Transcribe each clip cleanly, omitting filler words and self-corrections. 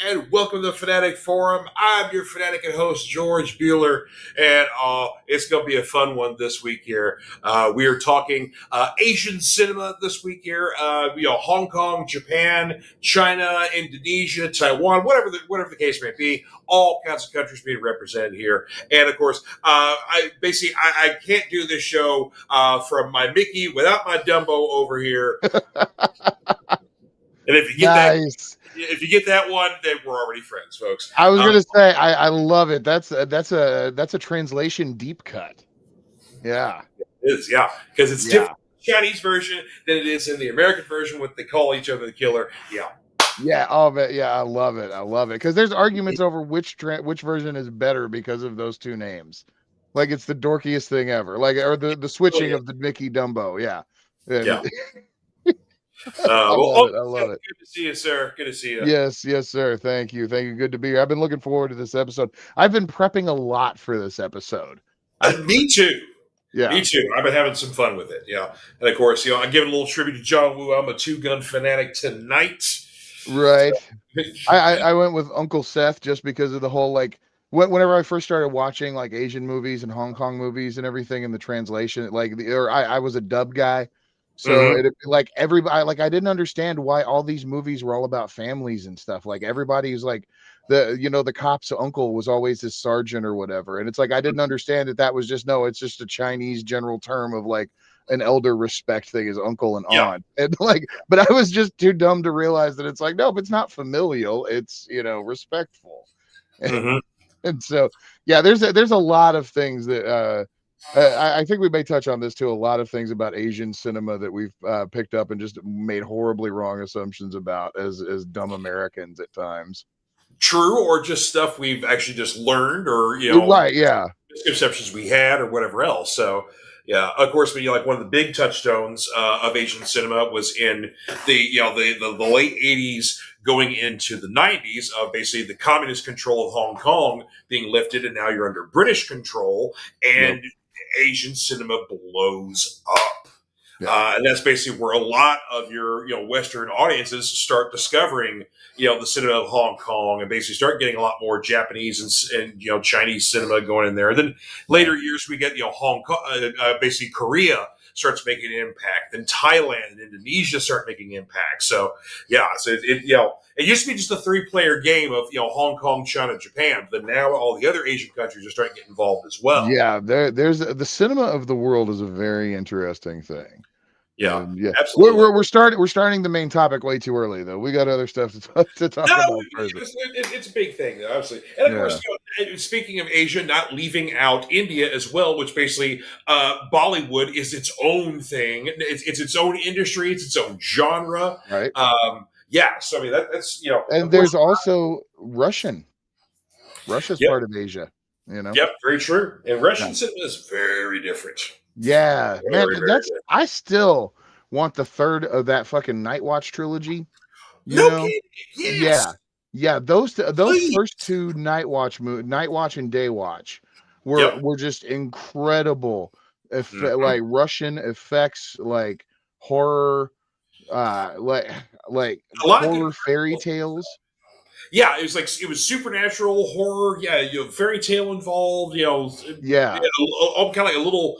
and welcome to the Fanatic Forum. I'm your Fanatic and host, George Bueller, and it's going to be a fun one this week here. We are talking Asian cinema this week here. Hong Kong, Japan, China, Indonesia, Taiwan, whatever the case may be. All kinds of countries being represented here, and of course, I can't do this show from my Mickey without my Dumbo over here. And if you get if you get that one, then we're already friends, folks. I was gonna say I love it. That's a translation deep cut. Yeah, it is. Yeah, because it's different in the Chinese version than it is in the American version. What they call each other the killer. Yeah. Yeah. Oh, but yeah, I love it. I love it because there's arguments over which version is better because of those two names. Like it's the dorkiest thing ever. Like or the switching of the Mickey Dumbo. Yeah. Yeah. I love it. Good to see you, sir. Good to see you. Yes, sir. Thank you. Good to be here. I've been looking forward to this episode. I've been prepping a lot for this episode. Me too. Yeah, me too. I've been having some fun with it. Yeah, and of course, I'm giving a little tribute to John Woo. I'm a two-gun fanatic tonight. Right. So. I went with Uncle Seth just because of the whole whenever I first started watching like Asian movies and Hong Kong movies and everything in the translation, I was a dub guy. So everybody I didn't understand why all these movies were all about families and stuff. Like everybody's like the cop's uncle was always his sergeant or whatever. And it's like I didn't understand that was just it's just a Chinese general term of like an elder respect thing is uncle and aunt. And but I was just too dumb to realize that it's like, no, but it's not familial, it's respectful. Mm-hmm. And so there's a lot of things that I think we may touch on this too. A lot of things about Asian cinema that we've picked up and just made horribly wrong assumptions about as dumb Americans at times. True, or just stuff we've actually just learned, or right, yeah, misconceptions we had, or whatever else. So, yeah, of course, but one of the big touchstones of Asian cinema was in the late '80s, going into the '90s of basically the communist control of Hong Kong being lifted, and now you're under British control, and Asian cinema blows up. And that's basically where a lot of your Western audiences start discovering the cinema of Hong Kong, and basically start getting a lot more Japanese and Chinese cinema going in there. And then later years we get Hong Kong, basically Korea starts making an impact, then Thailand and Indonesia start making impact. So it used to be just a 3-player game of Hong Kong, China, Japan, but now all the other Asian countries are starting to get involved as well. Yeah, there's the cinema of the world is a very interesting thing. Yeah, absolutely. We're starting the main topic way too early, though. We got other stuff to talk about. It's a big thing, obviously. And of course, speaking of Asia, not leaving out India as well, which basically Bollywood is its own thing. It's its own industry. It's its own genre. Right. So I mean that's And there's also Russian. Russia's part of Asia. Yep, very true. And Russian cinema is very different. Yeah, man, I still want the third of that fucking Night Watch trilogy. Kidding. Yes. Yeah. Those first two Night Watch and Day Watch were just incredible. Like Russian effects, like horror, like horror fairy tales. Yeah, it was supernatural horror. Yeah, fairy tale involved. All kind of like a little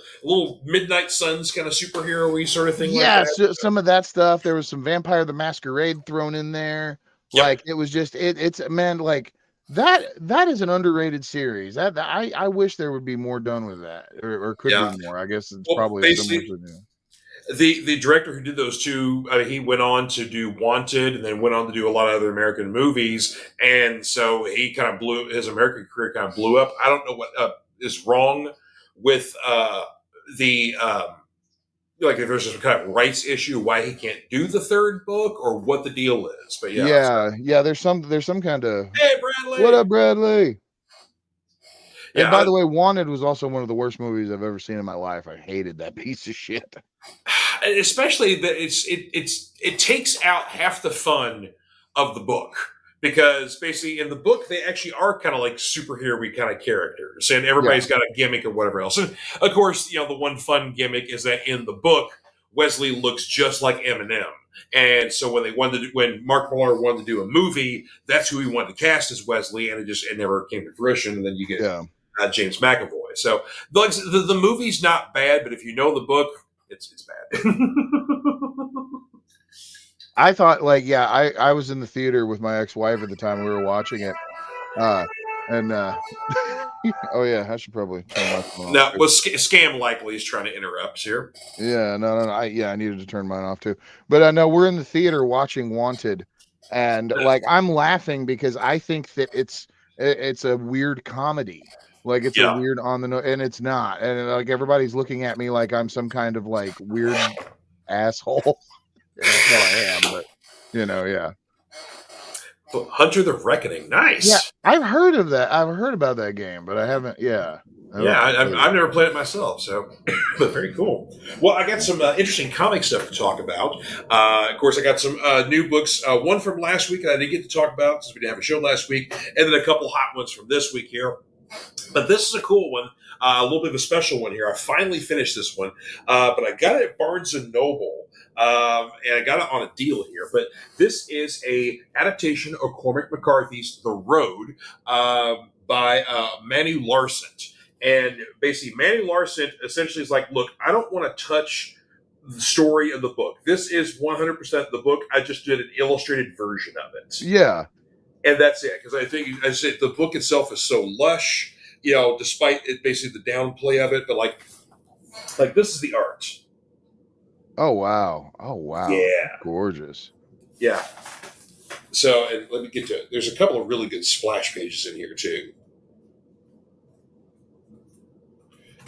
Midnight Suns kind of superhero-y sort of thing. Yeah, like some of that stuff. There was some Vampire the Masquerade thrown in there. Yep. Like it was just it's man, like that is an underrated series. That I wish there would be more done with that, or could be more. I guess it's probably similar to the director who did those two, he went on to do Wanted, and then went on to do a lot of other American movies, and so he kind of his American career kind of blew up. I don't know what is wrong with if there's some kind of rights issue why he can't do the third book, or what the deal is. But there's some kind of hey Bradley, what up Bradley? Yeah, and by the way, Wanted was also one of the worst movies I've ever seen in my life. I hated that piece of shit. Especially that it takes out half the fun of the book, because basically in the book they actually are kind of like superhero-y kind of characters, and everybody's got a gimmick or whatever else. And of course, the one fun gimmick is that in the book Wesley looks just like Eminem. And so when Mark Millar wanted to do a movie, that's who he wanted to cast as Wesley, and it never came to fruition. And then you get James McAvoy. So the movie's not bad, but if you know the book, it's bad. I thought I was in the theater with my ex-wife at the time we were watching it. And oh yeah, I should probably turn my phone off. Now, Scam likely is trying to interrupt here. Yeah, no. I needed to turn mine off too. But no, we're in the theater watching Wanted, and I'm laughing because I think that it's a weird comedy. Like it's a weird on the nose, and it's not. And like everybody's looking at me like I'm some kind of like weird asshole. Well, I am, but yeah. Hunter the Reckoning, nice. Yeah, I've heard of that. I've heard about that game, but I haven't. Yeah, I've never played it myself, so but very cool. Well, I got some interesting comic stuff to talk about. Of course, I got some new books. One from last week that I didn't get to talk about since we didn't have a show last week, and then a couple hot ones from this week here. But this is a cool one, a little bit of a special one here. I finally finished this one, but I got it at Barnes and Noble. And I got it on a deal here, but this is a adaptation of Cormac McCarthy's The Road by Manu Larson. And basically, Manu Larson essentially is like, look, I don't want to touch the story of the book. This is 100% the book. I just did an illustrated version of it. Yeah. And that's it. Because I think, as I said, the book itself is so lush, despite it basically the downplay of it. But like this is the art. Oh wow! Yeah, gorgeous. Yeah. So, and let me get to it. There's a couple of really good splash pages in here too.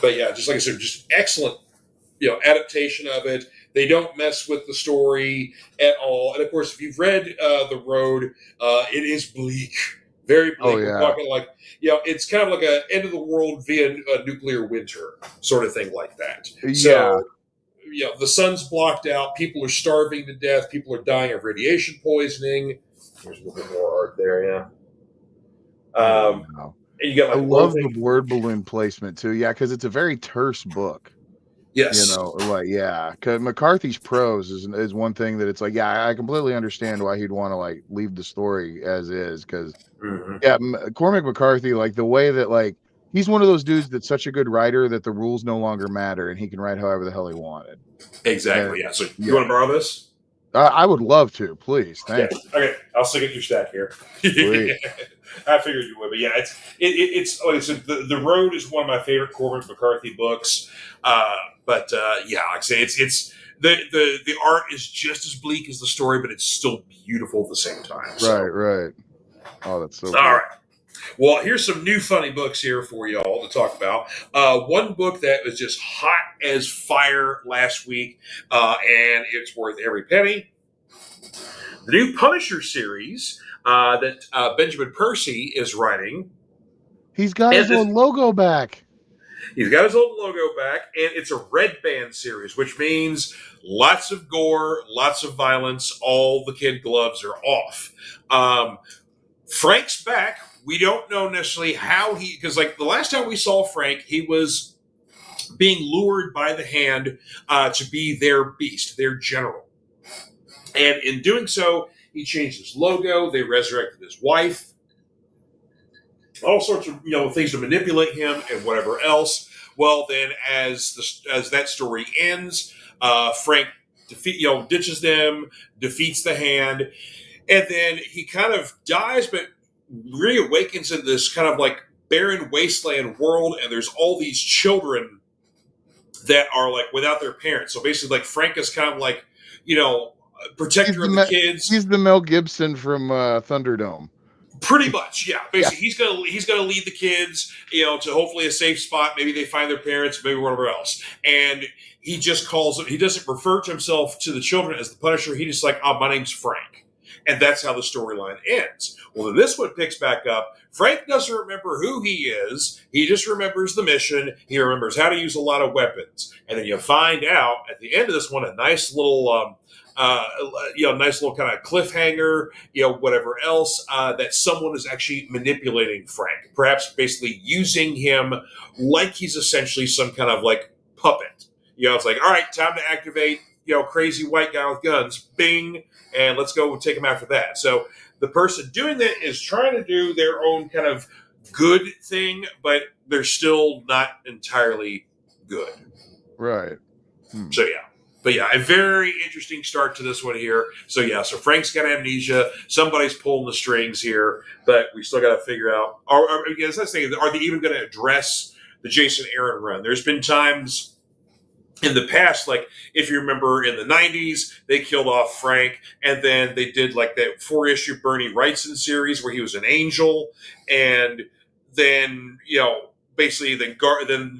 But yeah, just like I said, just excellent, adaptation of it. They don't mess with the story at all. And of course, if you've read The Road, it is bleak, very bleak. Oh, yeah. We're talking like, it's kind of like a end of the world via a nuclear winter sort of thing like that. Yeah. So, the sun's blocked out. People are starving to death. People are dying of radiation poisoning. There's a little bit more art there, yeah. Wow. And you got I love the word balloon placement too. Yeah, because it's a very terse book. Yes. Because McCarthy's prose is one thing that it's like, yeah, I completely understand why he'd want to leave the story as is. Because Cormac McCarthy, the way that he's one of those dudes that's such a good writer that the rules no longer matter and he can write however the hell he wanted. Exactly. So you want to borrow this? I would love to, please. Thank you. Okay, I'll stick it in your stack here. I figured you would, but yeah, it's like I said, the Road is one of my favorite Cormac McCarthy books. Like I say, it's the art is just as bleak as the story, but it's still beautiful at the same time. So. Right. Oh, that's so cool. All right. Well, here's some new funny books here for y'all to talk about. One book that was just hot as fire last week, and it's worth every penny. The new Punisher series that Benjamin Percy is writing. He's got his old logo back. He's got his old logo back, and it's a red band series, which means lots of gore, lots of violence. All the kid gloves are off. Frank's back. We don't know necessarily how because the last time we saw Frank, he was being lured by the Hand to be their beast, their general. And in doing so, he changed his logo. They resurrected his wife. All sorts of things to manipulate him and whatever else. Well, then as that story ends, Frank ditches them, defeats the Hand, and then he kind of dies, but reawakens in this kind of barren wasteland world, and there's all these children that are without their parents. So basically, Frank is kind of protector of the kids. He's the Mel Gibson from Thunderdome. Pretty much, yeah. Basically, he's gonna lead the kids, to hopefully a safe spot. Maybe they find their parents, maybe whatever else. And he just calls them. He doesn't refer to himself to the children as the Punisher. He just my name's Frank. And that's how the storyline ends. Well, then this one picks back up. Frank doesn't remember who he is. He just remembers the mission. He remembers how to use a lot of weapons. And then you find out at the end of this one a nice little, nice little kind of cliffhanger, whatever else, that someone is actually manipulating Frank. Perhaps basically using him like he's essentially some kind of puppet. It's all right, time to activate. crazy white guy with guns. Bing, and let's go take him after that. So the person doing that is trying to do their own kind of good thing, but they're still not entirely good. Right. So yeah. But yeah, a very interesting start to this one here. So yeah, so Frank's got amnesia. Somebody's pulling the strings here, but we still got to figure out. I guess that's the thing. Are they even going to address the Jason Aaron run? There's been times in the past, like if you remember in the 90s, they killed off Frank, and then they did like that 4-issue Bernie Wrightson series where he was an angel, and then basically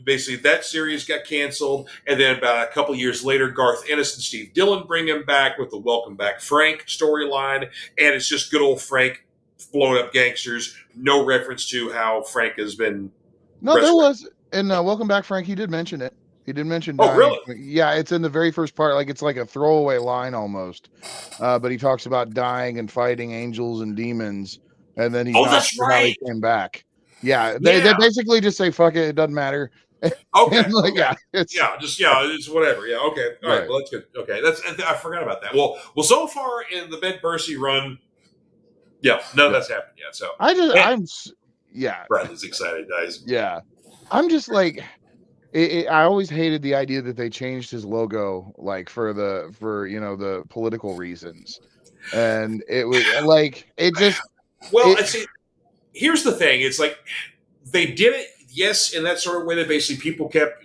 basically that series got canceled, and then about a couple years later, Garth Ennis and Steve Dillon bring him back with the Welcome Back Frank storyline, and it's just good old Frank blowing up gangsters. No reference to how Frank has been. No, there was, and Welcome Back Frank. He did mention it. He did mention dying. Oh, really? Yeah, it's in the very first part. Like it's like a throwaway line almost, but he talks about dying and fighting angels and demons, and then he's not sure how he came back. Yeah, they basically just say fuck it, it doesn't matter. Okay. Like, okay. It's whatever. Yeah, okay. All right. Well, that's good. Okay, I forgot about that. Well, so far in the Ben Percy run, none of that's happened yet. So Bradley's excited, guys. Yeah, I'm just like. I always hated the idea that they changed his logo, like for the political reasons, and it was like it just. Well, see, here's the thing: it's like they did it, yes, in that sort of way that basically people kept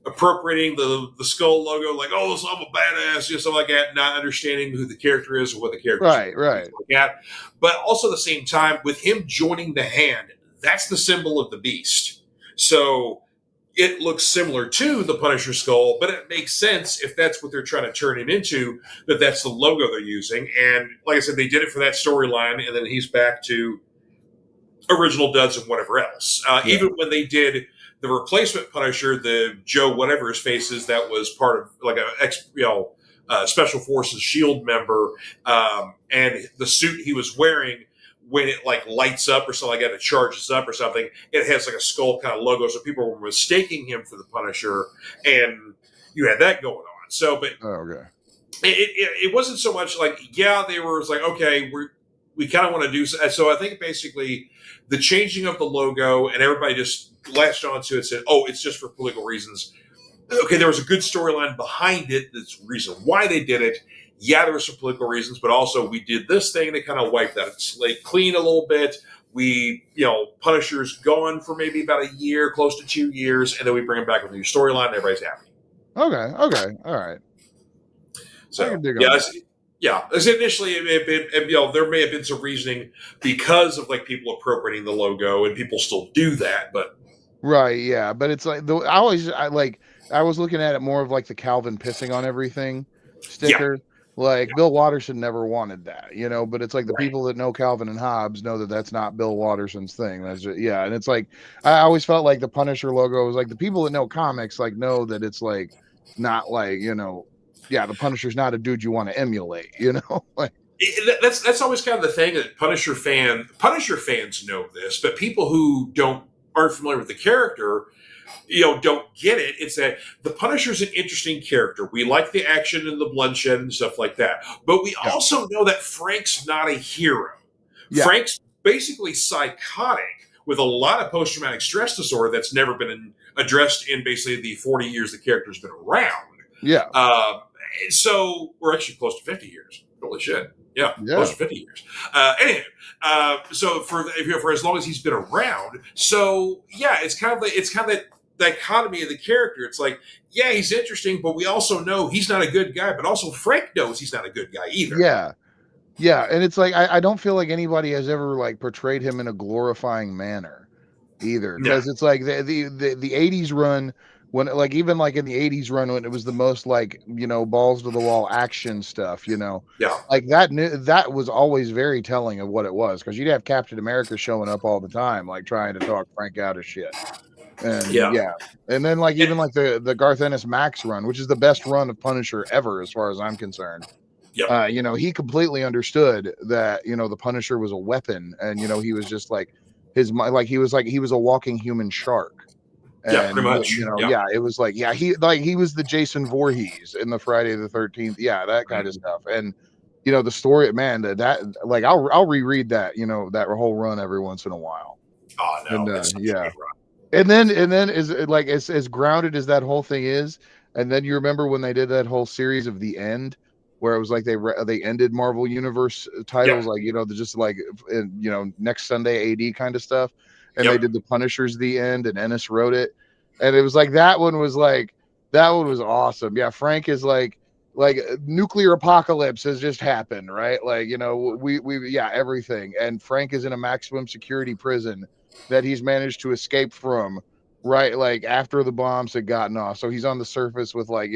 appropriating the skull logo, like, oh, I'm a badass, something like that, not understanding who the character is or what the character is. Right. Like that. But also at the same time, with him joining the Hand, that's the symbol of the beast. So it looks similar to the Punisher skull, but it makes sense if that's what they're trying to turn it into, that's the logo they're using. And like I said, they did it for that storyline, and then he's back to original duds and whatever else. Even when they did the replacement Punisher, the Joe whatever his face is, that was part of like a Special Forces SHIELD member, and the suit he was wearing, when it like lights up or something like that, it charges up or something, it has like a skull kind of logo. So people were mistaking him for the Punisher, and you had that going on. So, but it wasn't so much like, they were like, okay, we kind of want to do so. I think basically the changing of the logo, and everybody just latched onto it and said, oh, it's just for political reasons. Okay, there was a good storyline behind it. That's the reason why they did it. There were some political reasons, but also we did this thing to kind of wipe that slate clean a little bit. We, Punisher's gone for maybe about a year, close to 2 years, and then we bring him back with a new storyline, and everybody's happy. Okay, all right. So, initially, it may have been, there may have been some reasoning because of like people appropriating the logo, and people still do that, but right, yeah. But it's like I was looking at it more of like the Calvin pissing on everything sticker. Yeah. Like Bill Watterson never wanted that, but it's like the people that know Calvin and Hobbes know that that's not Bill Watterson's thing. That's just, and it's like I always felt like the Punisher logo was like the people that know comics like know that it's like not like the Punisher's not a dude you want to emulate, like. That's always kind of the thing that Punisher fans know this, but people who aren't familiar with the character, don't get it. It's that the Punisher's an interesting character. We like the action and the bloodshed and stuff like that. But we also know that Frank's not a hero. Yeah. Frank's basically psychotic with a lot of post-traumatic stress disorder that's never been addressed in basically the 40 years the character's been around. Yeah. So we're actually close to 50 years. Holy shit. Yeah, close to 50 years. So for as long as he's been around, so it's kind of that dichotomy of the character. It's like, he's interesting, but we also know he's not a good guy. But also Frank knows he's not a good guy either. Yeah, and it's like I don't feel like anybody has ever like portrayed him in a glorifying manner either, because it's like the 80s run. When like even like in the 80s run when it was the most like balls to the wall action stuff, like that was always very telling of what it was, because you'd have Captain America showing up all the time like trying to talk Frank out of shit, and and then like even like the Garth Ennis Max run, which is the best run of Punisher ever as far as I'm concerned. He completely understood that the Punisher was a weapon, and he was just like he was a walking human shark. Yeah, pretty And much. Yeah. yeah, it was like, yeah, he was the Jason Voorhees in the Friday the 13th. Yeah, that kind of Mhm. stuff. And the story, man, that like I'll reread that, that whole run every once in a while. Oh And no, it's such a yeah. good run. And then is it like as grounded as that whole thing is, and then you remember when they did that whole series of The End, where it was like they ended Marvel Universe titles, Yep. like just like next Sunday AD kind of stuff, and they Yep. did the Punisher's The End, and Ennis wrote it, and it was like that one was awesome. Yeah, Frank is like nuclear apocalypse has just happened, right? Like we yeah, everything, and Frank is in a maximum security prison that he's managed to escape from, right? Like after the bombs had gotten off. So he's on the surface with like,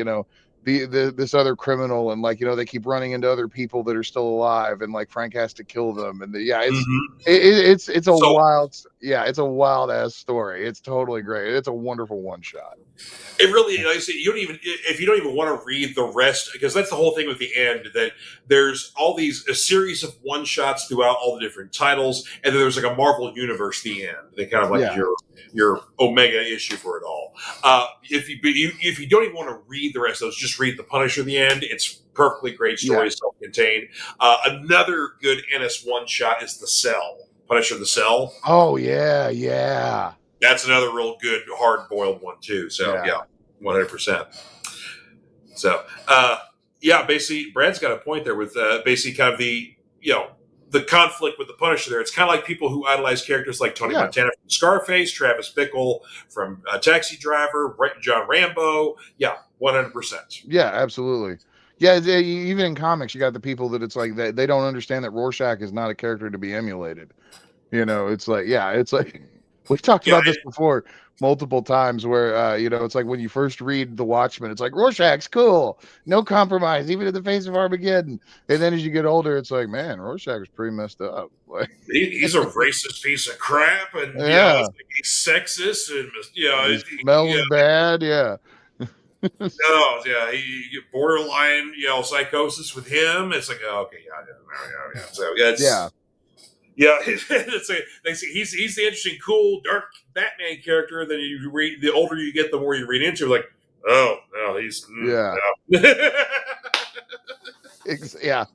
the this other criminal, and like, they keep running into other people that are still alive, and like Frank has to kill them. And yeah, Hmm. it's a So wild, yeah, it's a wild ass story. It's totally great. It's a wonderful one shot. it really, like I say, you don't even if you don't even want to read the rest, because that's the whole thing with the end. That there's all these a series of one shots throughout all the different titles, and then there's like a Marvel Universe the end. That kind of like is Yeah. your Omega issue for it all. If you don't even want to read the rest of those, just read the Punisher the end. It's perfectly great Yeah. story, self-contained. Another good NS one shot is the Cell. Punisher the Cell. Oh yeah, yeah. That's another real good hard boiled one too. So Yeah. yeah, 100%. So yeah, basically Brad's got a point there with basically kind of the conflict with the Punisher there. It's kind of like people who idolize characters like Tony Yeah. Montana from Scarface, Travis Bickle from Taxi Driver, John Rambo. Yeah, 100%. Yeah, absolutely. Yeah, even in comics, you got the people that it's like they don't understand that Rorschach is not a character to be emulated. It's like, yeah, it's like we've talked Yeah, about this before multiple times where it's like when you first read The Watchmen, it's like Rorschach's cool, no compromise, even in the face of Armageddon. And then as you get older, it's like, man, Rorschach is pretty messed up. Like, he's a racist piece of crap, and yeah, he's sexist, and he smells bad. Yeah. no, yeah, he borderline, psychosis with him. It's like, oh, okay, yeah. So yeah, Yeah. it's they say he's the interesting, cool, dark Batman character. Then you read, the older you get, the more you read into. Like, oh no, he's Yeah. no. Yeah.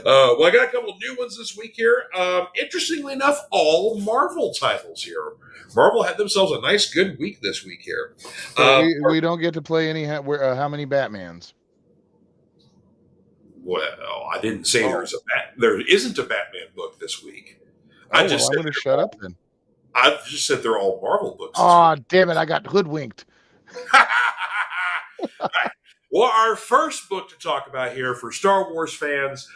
Well, I got a couple new ones this week here. Interestingly enough, all Marvel titles here. Marvel had themselves a nice, good week this week here. So we don't get to play any how many Batmans? Well, I didn't say there isn't a Batman book this week. I just I'm said going to shut up then. I just said they're all Marvel books this Oh, week. damn it. I got hoodwinked. Well, our first book to talk about here for Star Wars fans,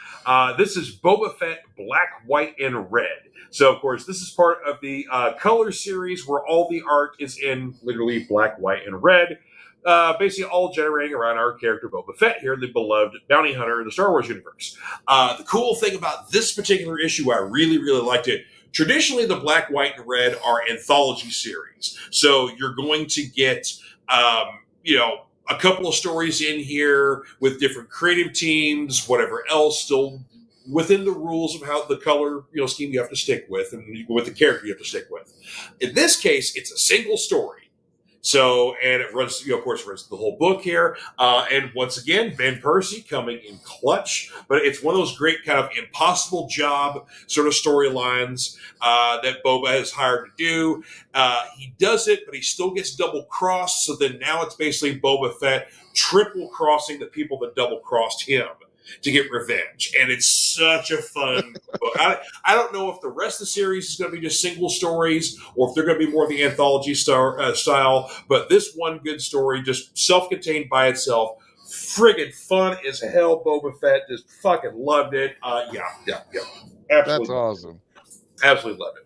this is Boba Fett Black, White, and Red. So, of course, this is part of the color series where all the art is in literally black, white, and red. Basically, all generating around our character Boba Fett here, the beloved bounty hunter in the Star Wars universe. The cool thing about this particular issue, I really, really liked it. Traditionally, the black, white, and red are anthology series. So you're going to get, a couple of stories in here with different creative teams, whatever else, still within the rules of how the color scheme you have to stick with, and with the character you have to stick with. In this case, it's a single story. So, and it runs, of course, runs the whole book here. And once again, Ben Percy coming in clutch. But it's one of those great kind of impossible job sort of storylines that Boba has hired to do. He does it, but he still gets double crossed. So then now it's basically Boba Fett triple crossing the people that double crossed him to get revenge. And it's such a fun book. I don't know if the rest of the series is going to be just single stories or if they're going to be more of the anthology style, but this one good story, just self-contained by itself, friggin' fun as hell. Boba Fett just fucking loved it. Yeah. That's Absolutely. awesome. Absolutely love it.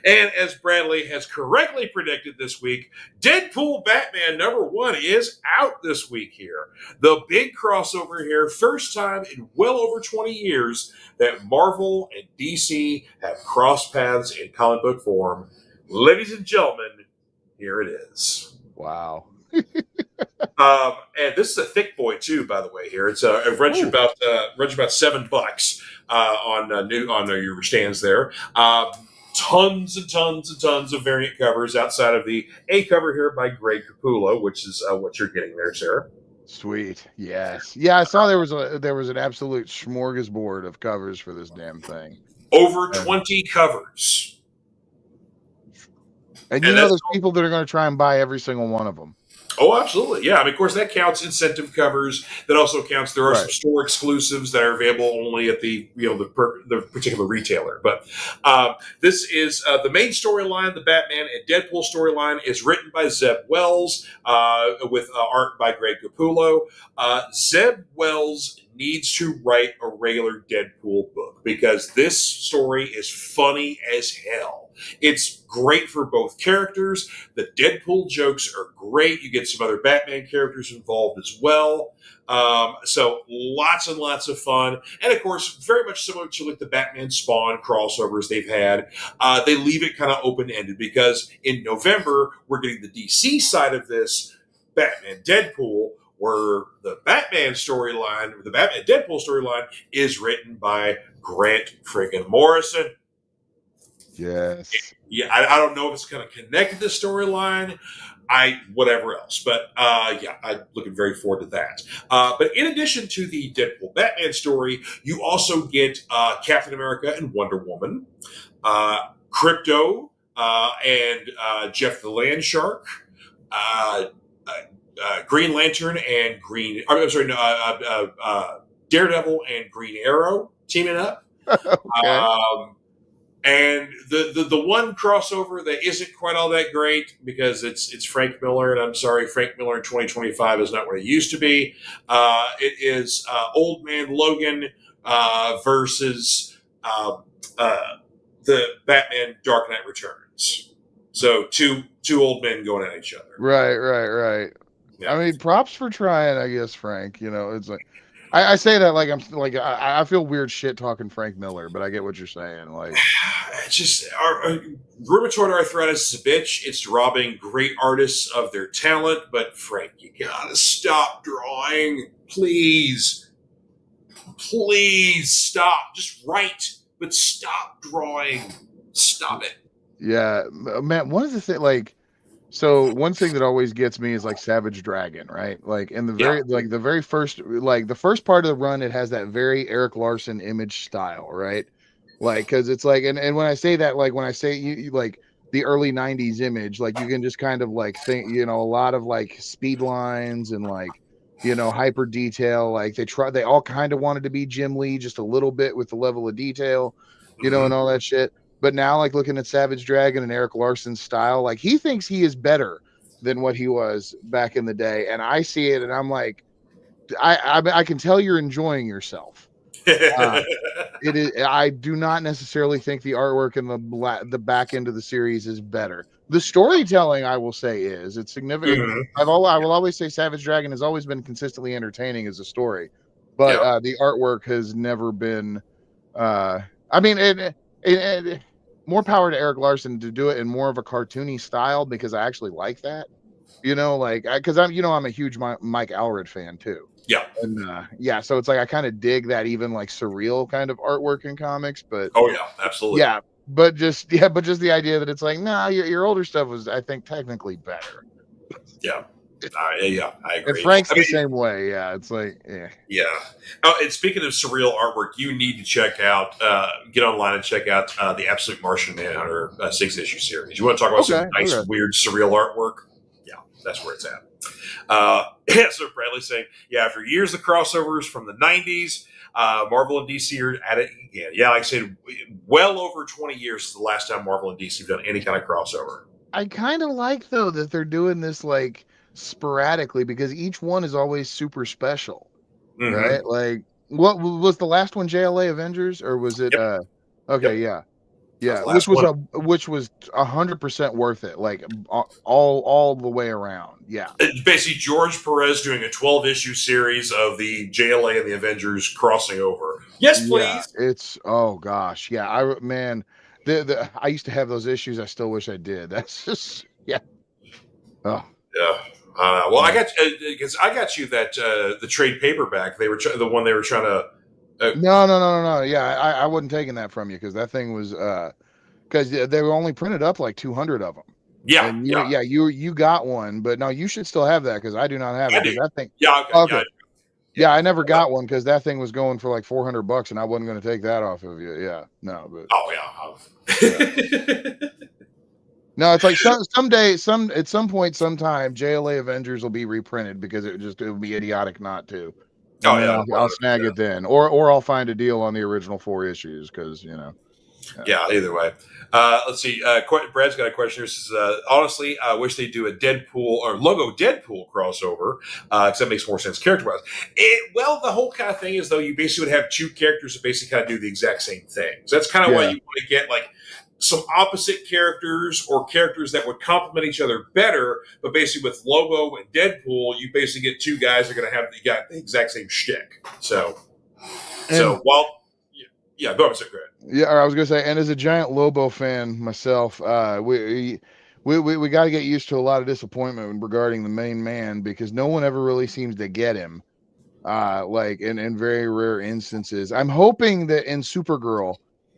And as Bradley has correctly predicted this week, Deadpool Batman #1 is out this week here. The big crossover here, first time in well over 20 years that Marvel and DC have crossed paths in comic book form. Ladies and gentlemen, here it is. Wow. And this is a thick boy too, by the way. Here it runs you about $7 on your stands there. tons and tons and tons of variant covers outside of the A cover here by Greg Capullo, which is what you're getting there, Sarah. Sweet. Yes. Yeah, I saw there was an absolute smorgasbord of covers for this damn thing. Over 20 covers. And you know there's people that are going to try and buy every single one of them. Oh, absolutely. Yeah. I mean, of course, that counts incentive covers. That also counts. There are some store exclusives that are available only at the the particular retailer. But this is the main storyline. The Batman and Deadpool storyline is written by Zeb Wells with art by Greg Capullo. Zeb Wells needs to write a regular Deadpool book because this story is funny as hell. It's great for both characters. The Deadpool jokes are great. You get some other Batman characters involved as well. So lots and lots of fun. And of course, very much similar to like the Batman Spawn crossovers they've had. They leave it kind of open-ended because in November, we're getting the DC side of this Batman Deadpool, where the Batman storyline, the Batman Deadpool storyline is written by Grant friggin' Morrison. Yes. Yeah, I don't know if it's going to connect to the storyline, whatever else, but yeah, I'm looking very forward to that. But in addition to the Deadpool Batman story, you also get Captain America and Wonder Woman, Crypto and Jeff the Land Shark, Green Lantern and Daredevil and Green Arrow teaming up. Okay. And the one crossover that isn't quite all that great because it's Frank Miller, and I'm sorry, Frank Miller in 2025 is not what it used to be. It is Old Man Logan versus the Batman Dark Knight Returns. So two old men going at each other. Right. Yeah. I mean, props for trying, I guess, Frank. You know, it's like I say that like I'm like I feel weird shit talking Frank Miller, but I get what you're saying. Like, it's just rheumatoid arthritis is a bitch. It's robbing great artists of their talent. But Frank, you gotta stop drawing, please stop. Just write, but stop drawing. Stop it. Yeah, man. One of the things, like, so one thing that always gets me is like Savage Dragon, right? Like in the very first, like the first part of the run, it has that very Eric Larson image style, right? Like, because it's like, and when I say that, like when I say you like the early '90s image, like you can just kind of like think, you know, a lot of like speed lines and like, you know, hyper detail. Like they all kind of wanted to be Jim Lee just a little bit with the level of detail, you know, and all that shit. But now, like looking at Savage Dragon and Eric Larson's style, like he thinks he is better than what he was back in the day, and I see it, and I'm like, I can tell you're enjoying yourself. It is. I do not necessarily think the artwork in the back end of the series is better. The storytelling, I will say, it's significant. I will always say Savage Dragon has always been consistently entertaining as a story, but the artwork has never been. I mean, it more power to Eric Larson to do it in more of a cartoony style because I actually like that. You know, like because I'm a huge Mike Allred fan too. Yeah. And yeah, so it's like I kind of dig that even like surreal kind of artwork in comics, but oh yeah, absolutely. Yeah, but just the idea that it's like, nah, your older stuff was, I think, technically better. Yeah. Yeah, I agree. And Frank's the same way. Yeah, it's like, yeah. Oh, and speaking of surreal artwork, you need to check out, get online and check out the Absolute Martian Manhunter 6-issue series. You want to talk about some nice, weird, surreal artwork? Yeah, that's where it's at. So Bradley's saying, yeah, after years of crossovers from the 90s, Marvel and DC are at it again. Yeah, like I said, well over 20 years is the last time Marvel and DC have done any kind of crossover. I kind of like, though, that they're doing this like sporadically because each one is always super special, right? Like, what was the last one? JLA Avengers, or was it? Yep. Okay, yep. Yeah, which was 100% worth it, like all the way around. Yeah, it's basically George Perez doing a 12-issue series of the JLA and the Avengers crossing over. Yes, please. Yeah, it's oh gosh, yeah. I used to have those issues. I still wish I did. That's just Oh yeah. Well, I got because I got you that the trade paperback. They were the one they were trying to. No. Yeah, I wasn't taking that from you because that thing was because they were only printed up like 200 of them. Yeah, And yeah, you got one, but no, you should still have that because I do not have I it because do. that thing. Yeah, okay, Okay, yeah. yeah, I never got one because that thing was going for like $400, and I wasn't going to take that off of you. Yeah, no, but Oh yeah. yeah. No, it's like someday, at some point, sometime, JLA Avengers will be reprinted because it would be idiotic not to, and Oh then yeah, I'll snag 100%. it then, or I'll find a deal on the original 4 issues because yeah. Yeah, either way. Let's see. Brad's got a question here. Says, honestly, I wish they do a Deadpool or logo Deadpool crossover because that makes more sense character-wise. Well, the whole kind of thing is, though, you basically would have two characters that basically kind of do the exact same thing. So that's kind of why Yeah. you want to get like some opposite characters or characters that would complement each other better. But basically, with Lobo and Deadpool, you basically get two guys that are going to have the exact same shtick. So And while yeah, go ahead, sir. Go ahead. yeah, or I was gonna say, and as a giant Lobo fan myself, we got to get used to a lot of disappointment regarding the main man because no one ever really seems to get him. Like in very rare instances. I'm hoping that in Supergirl,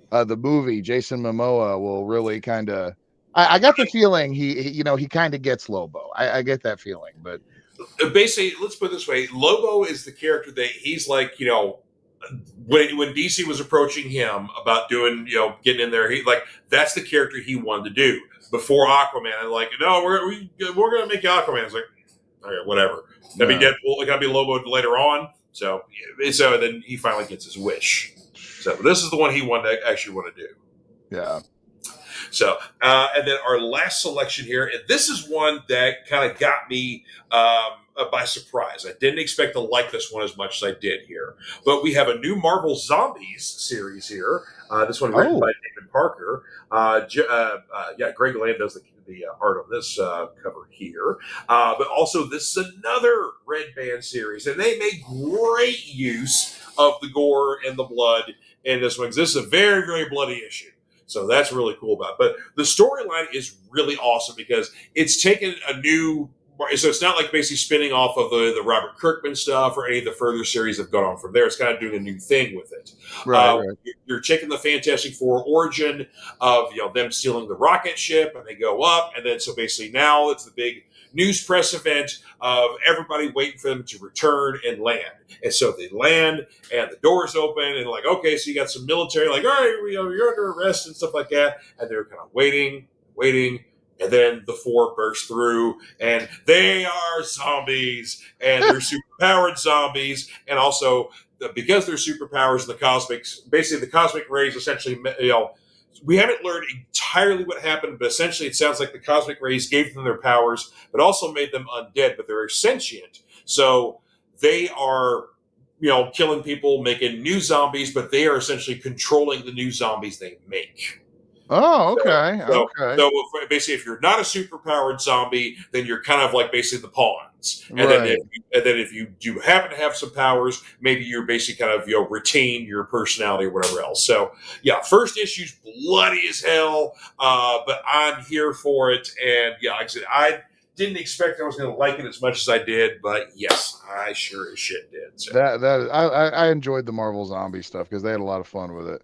the movie, Jason Momoa will really kind of. I got the feeling he kind of gets Lobo. I get that feeling, but Basically, let's put it this way: Lobo is the character that he's like, when DC was approaching him about doing, getting in there, he like that's the character he wanted to do before Aquaman. And like, no, we're gonna make you Aquaman. It's like, okay, whatever. Gotta be Deadpool. It gotta be Lobo later on. So then he finally gets his wish. So this is the one he wanted to actually want to do. yeah. So, and then our last selection here, and this is one that kind of got me by surprise. I didn't expect to like this one as much as I did here. But we have a new Marvel Zombies series here. This one written by David Parker. Greg Land does the art on this cover here. But also, this is another Red Band series, and they make great use of the gore and the blood in this one. This is a very, very bloody issue. So that's really cool about it. But the storyline is really awesome because it's taken a new. So it's not like basically spinning off of the Robert Kirkman stuff or any of the further series that have gone on from there. It's kind of doing a new thing with it. Right. You're taking the Fantastic Four origin of them stealing the rocket ship and they go up, and then so basically now it's the big news press event of everybody waiting for them to return and land. And so they land and the doors open and like, okay, so you got some military like, all right, you're under arrest and stuff like that. And they're kind of waiting. And then the four burst through and they are zombies and they're superpowered zombies. And also because they're superpowers, the cosmic rays essentially, we haven't learned entirely what happened, but essentially it sounds like the cosmic rays gave them their powers, but also made them undead, but they're sentient. So they are, killing people, making new zombies, but they are essentially controlling the new zombies they make. Oh, okay. So basically, if you're not a superpowered zombie, then you're kind of like basically the pawns. And Right. then if you do happen to have some powers, maybe you're basically kind of retain your personality or whatever else. So yeah, first issue's bloody as hell, but I'm here for it. And yeah, like I said, I didn't expect I was going to like it as much as I did, but yes, I sure as shit did. So. I enjoyed the Marvel Zombie stuff because they had a lot of fun with it.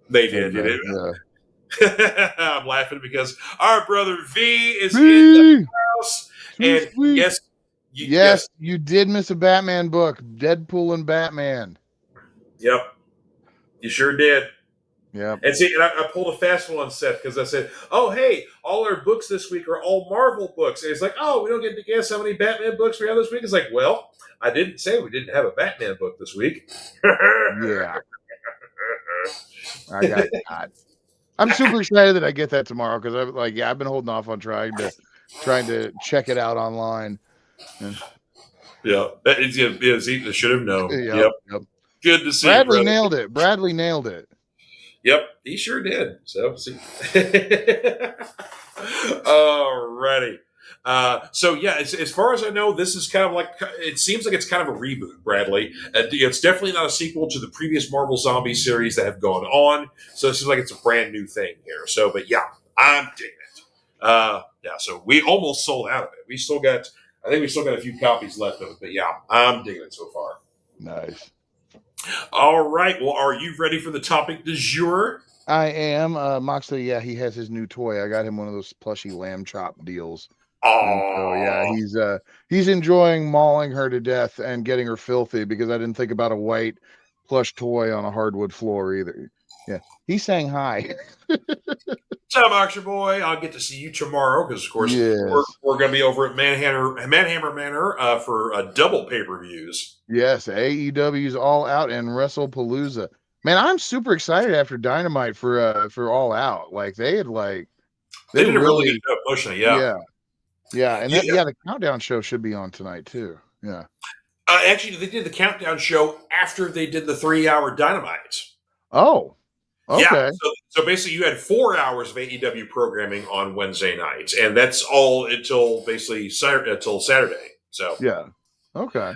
They did. Yeah. I'm laughing because our brother V is in the house. And yes, you did miss a Batman book, Deadpool and Batman. Yep, you sure did. Yep. And see, and I pulled a fast one on Seth because I said, "Oh, hey, all our books this week are all Marvel books." And it's like, "Oh, we don't get to guess how many Batman books we have this week." It's like, well, I didn't say we didn't have a Batman book this week. Yeah. I got God. I'm super excited that I get that tomorrow because I've been holding off on trying to check it out online. Yeah, he should have known. Yep. Good to see. Bradley nailed it. Yep, he sure did. So, see. Alrighty. So yeah, as far as I know, this is kind of like, it seems like it's kind of a reboot, Bradley. It's definitely not a sequel to the previous Marvel Zombie series that have gone on. So it seems like it's a brand new thing here. So, but yeah, I'm digging it. So we almost sold out of it. I think we still got a few copies left of it, but yeah, I'm digging it so far. Nice. All right. Well, are you ready for the topic du jour? I am. Moxley, yeah, he has his new toy. I got him one of those plushy lamb chop deals. And so yeah, Oh, he's enjoying mauling her to death and getting her filthy because I didn't think about a white plush toy on a hardwood floor either. Yeah. He's saying hi. what's up, Boxer Boy? I'll get to see you tomorrow because, of course, Yes. we're going to be over at Manhammer Manor for double pay per views. Yes, AEW's All Out and WrestlePalooza. Man, I'm super excited after Dynamite for All Out. Like They they did a really good really job pushing it. Yeah. yeah. Yeah, and Yeah. the countdown show should be on tonight too. Yeah. Actually, they did the countdown show after they did the 3 hour Dynamite. Oh, Yeah. okay. So basically, you had 4 hours of AEW programming on Wednesday nights, and that's all until basically until Saturday. So Yeah. Okay.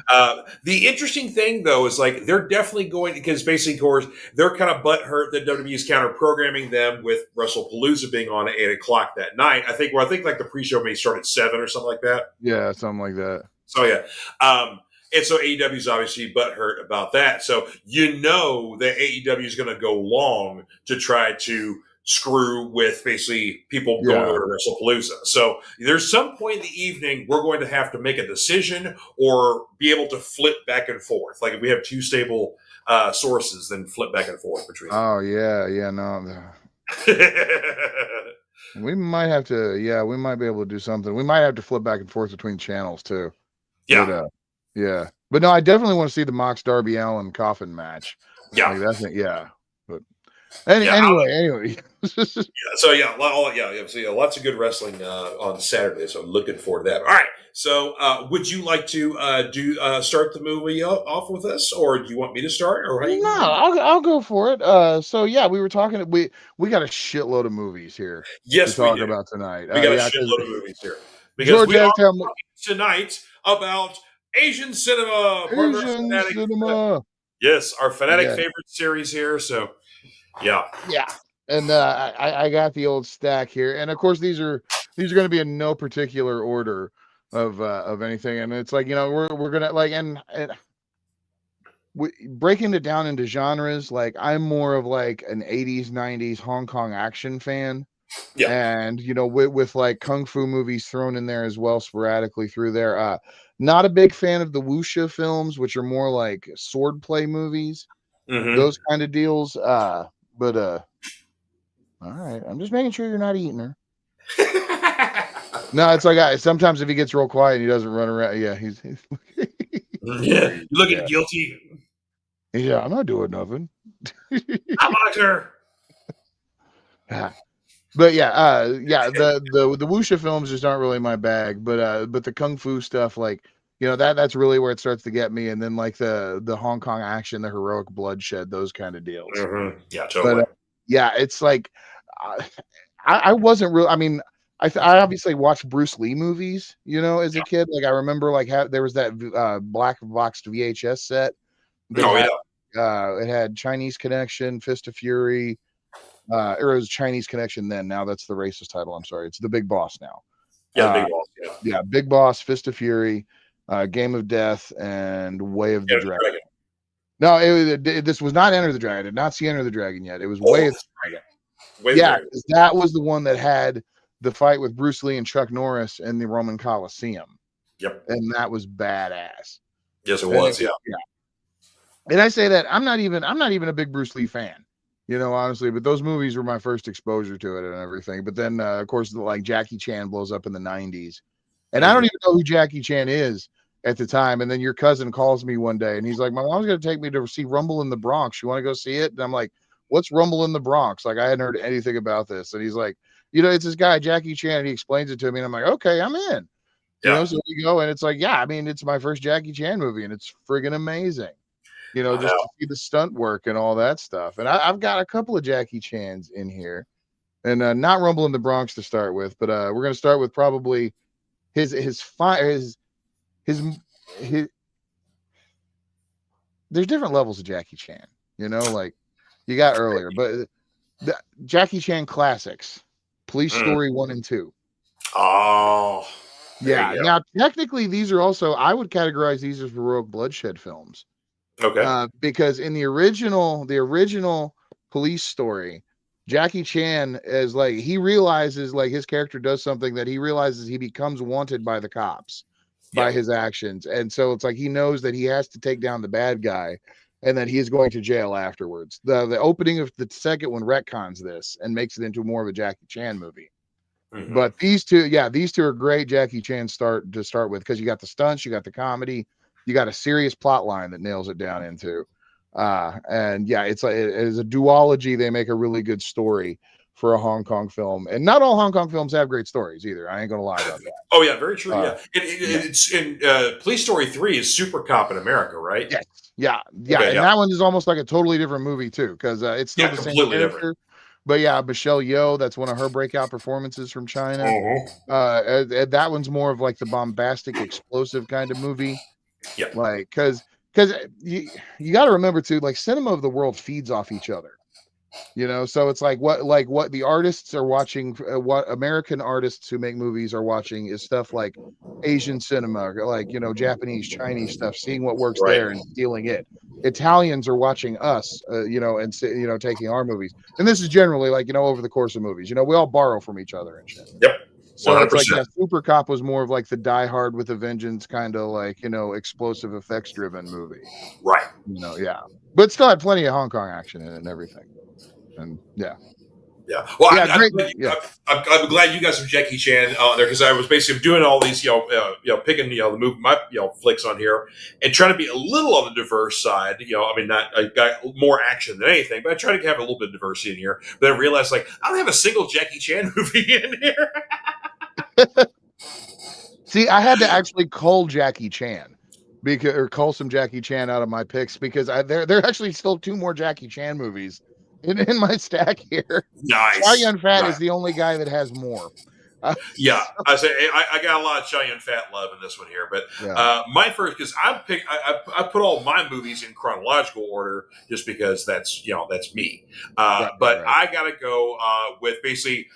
the interesting thing, though, is like they're definitely going because basically, of course, they're kind of butthurt that WWE is counter programming them with WrestlePalooza being on at 8 o'clock that night. I think like the pre-show may start at 7 or something like that. Yeah, something like that. So yeah, and so AEW is obviously butthurt about that. So you know that AEW is going to go long to try to screw with basically people going Yeah. over to WrestlePalooza. So there's some point in the evening we're going to have to make a decision or be able to flip back and forth. Like if we have two stable sources, then flip back and forth between them. Oh yeah, yeah, no. We might have to, yeah, we might be able to do something. We might have to flip back and forth between channels too. Yeah, But yeah. But no, I definitely want to see the Mox Darby Allen coffin match. yeah, Like that's it, yeah. But yeah. anyway. So yeah, so yeah, lots of good wrestling on Saturday. So looking forward to that. All right. So would you like to start the movie off with us, or do you want me to start, or how you No, want to? I'll go for it. So yeah, we were talking. We got a shitload of movies here to Yes, we talk do. about tonight. We got a Yeah, because shitload of movies here because George we are asked how talking tonight about Asian cinema, part of our Asian fanatic. cinema. Yes, our fanatic Yeah, favorite series here. So yeah, yeah. And I got the old stack here, and of course these are going to be in no particular order of anything. And it's like we're gonna like and breaking it down into genres. Like I'm more of like an 80s 90s Hong Kong action fan. yeah. And with like kung fu movies thrown in there as well sporadically through there. Not a big fan of the wuxia films, which are more like swordplay movies, Mm-hmm. those kind of deals. But all right, I'm just making sure you're not eating her. No, it's like sometimes if he gets real quiet and he doesn't run around, yeah, he's Yeah, you looking yeah, guilty. yeah, I'm not doing nothing. I'm Hunter. But yeah, the wuxia films just aren't really my bag. But the kung fu stuff, like that's really where it starts to get me. And then like the Hong Kong action, the heroic bloodshed, those kind of deals. Mm-hmm. Yeah, But totally. yeah, it's like uh, I wasn't real. I mean, I obviously watched Bruce Lee movies, as a kid. Like I remember like there was that black boxed VHS set that Oh yeah, it had Chinese Connection, Fist of Fury. Or it was Chinese Connection then. Now that's the racist title. I'm sorry. It's the Big Boss now. yeah, the Uh, big balls. Yeah, yeah, Big Boss, Fist of Fury, Game of Death, and Way of the yeah, Dragon. dragon. No, this was not Enter the Dragon. I did not see Enter the Dragon yet. It was Oh, Way of the that's Dragon. right. Way the Yeah, dragon. 'cause that was the one that had the fight with Bruce Lee and Chuck Norris in the Roman Coliseum, Yep. and that was badass. Yes, it And was. Yeah. yeah, and I say that I'm not even a big Bruce Lee fan, honestly. But those movies were my first exposure to it and everything. But then, of course, like Jackie Chan blows up in the '90s, and I don't Mm-hmm. even know who Jackie Chan is at the time. And then your cousin calls me one day, and he's like, "My mom's going to take me to see Rumble in the Bronx. You want to go see it?" And I'm like, "What's Rumble in the Bronx?" Like I hadn't heard anything about this, and he's like, "It's this guy Jackie Chan." And he explains it to me, and I'm like, "Okay, I'm in." Yeah. So we go, and it's like, yeah, I mean, it's my first Jackie Chan movie, and it's friggin' amazing. I Just know. to see the stunt work and all that stuff. And I've got a couple of Jackie Chans in here, and not Rumble in the Bronx to start with, but we're gonna start with probably his his his his. There's different levels of Jackie Chan, like you got earlier, but the Jackie Chan classics, Police Mm. Story 1 and 2. Oh, there Yeah. you Now, technically, these are also I would categorize these as heroic bloodshed films. go. Okay. Because in the original Police Story, Jackie Chan is like, he realizes like his character does something that he realizes he becomes wanted by the cops by Yeah. his actions. And so it's like he knows that he has to take down the bad guy and that he's going to jail afterwards. The opening of the second one retcons this and makes it into more of a Jackie Chan movie. Hmm. But these two are great Jackie Chan to start with, because you got the stunts, you got the comedy, you got a serious plot line that nails it down into. And yeah, it's like it is a duology. They make a really good story for a Hong Kong film, and not all Hong Kong films have great stories either. I ain't gonna lie about that. Oh yeah, very true. Uh, Yeah, yeah, it's in Police Story 3 is Super Cop in America, right? yes, yeah, Okay, and yeah, that one is almost like a totally different movie too, because it's still yeah, the same completely different. character. But yeah, Michelle Yeoh, that's one of her breakout performances from China. Hmm. That one's more of like the bombastic, explosive kind of movie. Yeah, Like, because you got to remember too, like cinema of the world feeds off each other. So it's like what the artists are watching, what American artists who make movies are watching is stuff like Asian cinema, like Japanese, Chinese stuff, seeing what works right. there and stealing it. Italians are watching us, and taking our movies. And this is generally like over the course of movies. We all borrow from each other and shit. Yep, one So hundred it's like, percent. yeah, Super Cop was more of like the Die Hard with a Vengeance kind of like, explosive effects driven movie. Right. Yeah. But still had plenty of Hong Kong action in it and everything. And yeah. Yeah. Well, Yeah, great. Yeah. I'm glad you got some Jackie Chan on there because I was basically doing all these, picking, the move my, flicks on here and trying to be a little on the diverse side. I mean, not I got more action than anything, but I try to have a little bit of diversity in here. But I realized, like, I don't have a single Jackie Chan movie in here. See, I had to actually cull Jackie Chan or cull some Jackie Chan out of my picks, because there are actually still two more Jackie Chan movies in my stack here. Chow Nice. Yun Fat Nice. is the only guy that has more. Uh, Yeah, I say I got a lot of Cheyenne Fat love in this one here, but yeah. my first because I put all my movies in chronological order just because that's me. Right, right, But right. I got to go with basically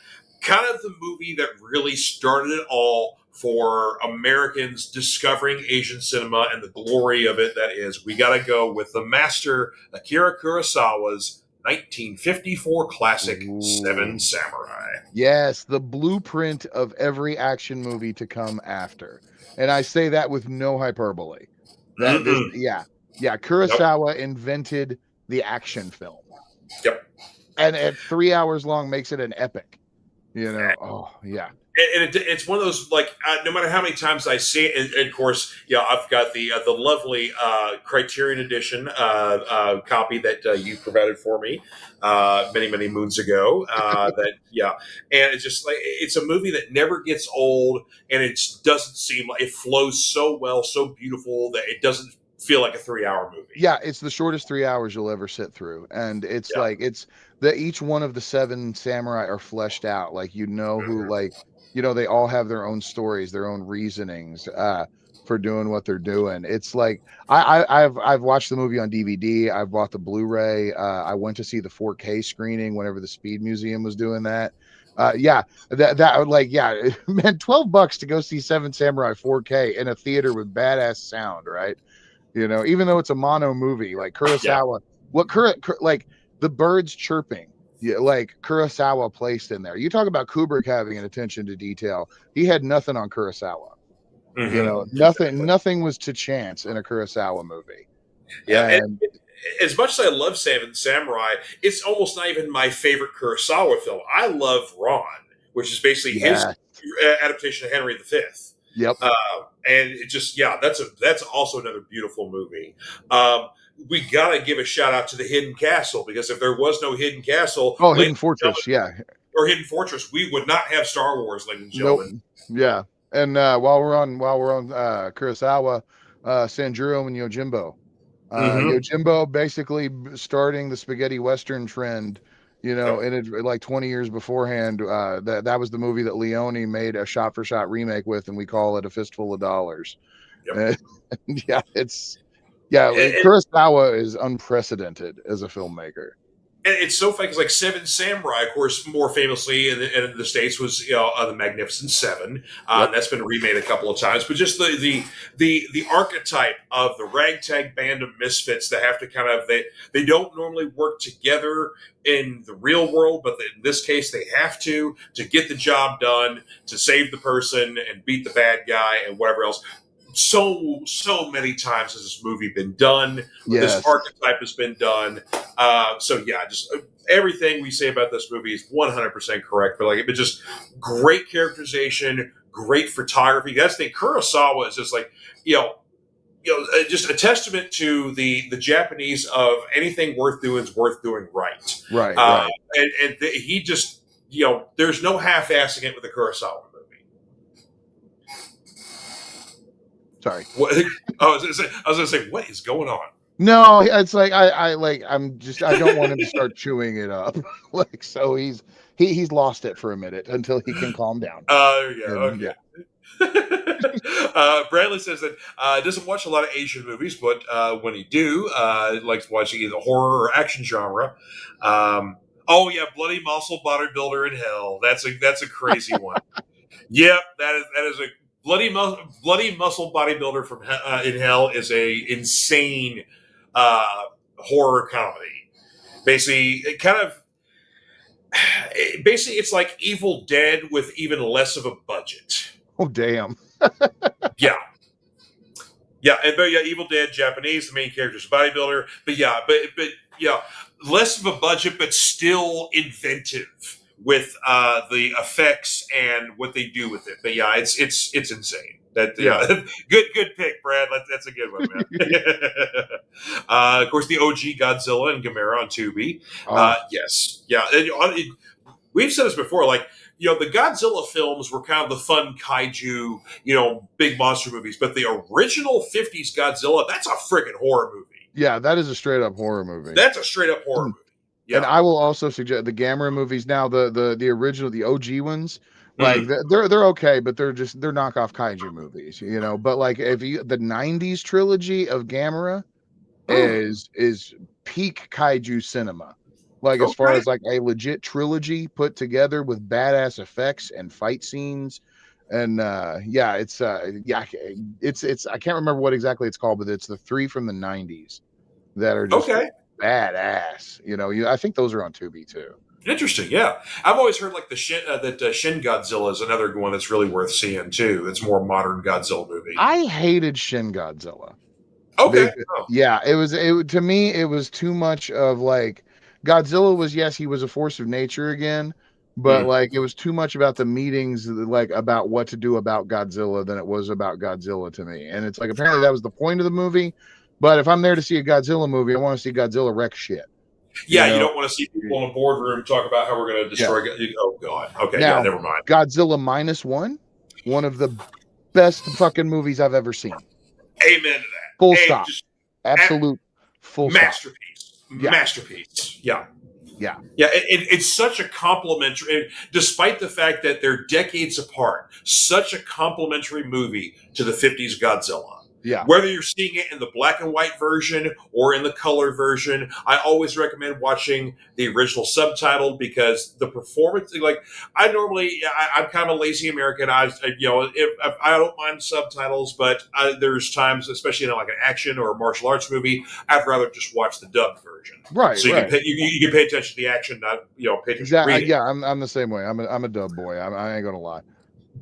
kind of the movie that really started it all for Americans discovering Asian cinema and the glory of it. That is, we got to go with the master Akira Kurosawa's 1954 classic Seven Ooh. Samurai. Yes, the blueprint of every action movie to come after. And I say that with no hyperbole. That this, Mm-mm. yeah, yeah, Yep. Kurosawa invented the action film. Yep. And at 3 hours long makes it an epic. Oh, yeah. And it's one of those like no matter how many times I see it, and of course, I've got the lovely Criterion Edition copy that you provided for me many moons ago. And it's just like it's a movie that never gets old, and it doesn't seem like it flows so well, so beautiful that it doesn't feel like a 3 hour movie. Yeah, it's the shortest 3 hours you'll ever sit through. And it's Yeah. like it's the each one of the seven samurai are fleshed out. Like who Mhm. they all have their own stories, their own reasonings for doing what they're doing. It's like I've watched the movie on DVD, I've bought the Blu-ray, I went to see the 4K screening whenever the Speed Museum was doing that. Yeah, that like yeah, man, $12 to go see Seven Samurai 4K in a theater with badass sound, right? Even though it's a mono movie, like Yeah. Kurosawa, like the birds chirping, yeah, like Kurosawa placed in there. You talk about Kubrick having an attention to detail. He had nothing on Kurosawa. Exactly. Nothing was to chance in a Kurosawa movie. Yeah, and And as much as I love Seven Samurai, it's almost not even my favorite Kurosawa film. I love Ron, which is basically his yeah, adaptation of Henry V. yep. And it just that's also another beautiful movie. Um, we gotta give a shout out to the Hidden Castle because if there was no Hidden Castle, Oh, ladies Hidden and Fortress, gentlemen, yeah. or Hidden Fortress, we would not have Star Wars, ladies and Nope. gentlemen. Yeah. And while we're on Kurosawa, Sanjuro and Yojimbo. Mm-hmm. Yojimbo basically starting the spaghetti western trend, Yep. in it like 20 years beforehand. That was the movie that Leone made a shot for shot remake with, and we call it A Fistful of Dollars. Yep. And yeah, Kurosawa is unprecedented as a filmmaker. And it's so funny because like Seven Samurai, of course, more famously in the States was the Magnificent Seven. Yep. And that's been remade a couple of times. But just the archetype of the ragtag band of misfits that have to kind of they don't normally work together in the real world, but in this case they have to get the job done, to save the person and beat the bad guy and whatever else. So many times has this movie been done. Yes. This archetype has been done. So yeah, just everything we say about this movie is 100% correct. But like, it just great characterization, great photography. That's the thing. Kurosawa is just like just a testament to the Japanese of anything worth doing is worth doing right. Right. Right. And he just there's no half-assing it with the Kurosawa movie. Sorry. What, I was gonna say, what is going on? No, it's like I don't want him to start chewing it up. Like, so he's lost it for a minute until he can calm down. Yeah, And, okay. yeah. Bradley says that doesn't watch a lot of Asian movies, but when he do, likes watching either horror or action genre. Oh yeah, Bloody Muscle Bodybuilder in Hell. That's a crazy one. Yep, that is a Bloody Muscle Bodybuilder from in Hell is a insane horror comedy. Basically, it's like Evil Dead with even less of a budget. Oh damn. Yeah. But yeah, Evil Dead, Japanese. The main character is a bodybuilder, but yeah, less of a budget, but still inventive with the effects and what they do with it. But yeah, it's insane. Good pick, Brad. That's a good one, man. Of course, the OG Godzilla and Gamera on Tubi. Yes, yeah. We've said this before, like. The Godzilla films were kind of the fun kaiju, big monster movies. But the original 50s Godzilla, that's a freaking horror movie. Yeah, that is a straight up horror movie. That's a straight up horror movie. Yeah. And I will also suggest the Gamera movies now, the original, the OG ones, like they're okay, but they're knockoff kaiju movies, But like the 90s trilogy of Gamera is peak kaiju cinema. Like as far as like a legit trilogy put together with badass effects and fight scenes, and it's I can't remember what exactly it's called, but it's the 3 from the 90s that are just badass. I think those are on Tubi too. Interesting, yeah. I've always heard like that Shin Godzilla is another one that's really worth seeing too. It's more modern Godzilla movie. I hated Shin Godzilla. Okay, yeah, to me it was too much of like. Godzilla was, yes, he was a force of nature again, but like it was too much about the meetings, like about what to do about Godzilla than it was about Godzilla to me. And it's like apparently that was the point of the movie. But if I'm there to see a Godzilla movie, I want to see Godzilla wreck shit. Yeah, you don't want to see people in a boardroom talk about how we're going to destroy. Yeah. Oh God. Okay, now, never mind. Godzilla -1, one of the best fucking movies I've ever seen. Amen to that. Full stop. Absolute full masterpiece. Stop. Yeah. Masterpiece. Yeah. Yeah. Yeah. It's such a complimentary, despite the fact that they're decades apart, such a complimentary movie to the 50s Godzilla. Yeah. Whether you're seeing it in the black and white version or in the color version, I always recommend watching the original subtitled because the performance, like I'm kind of a lazy American. If I don't mind subtitles, but there's times, especially in like an action or a martial arts movie, I'd rather just watch the dubbed version. Right. So you can pay attention to the action, not pay attention to reading. Yeah, I'm the same way. I'm a dub boy. I ain't gonna lie.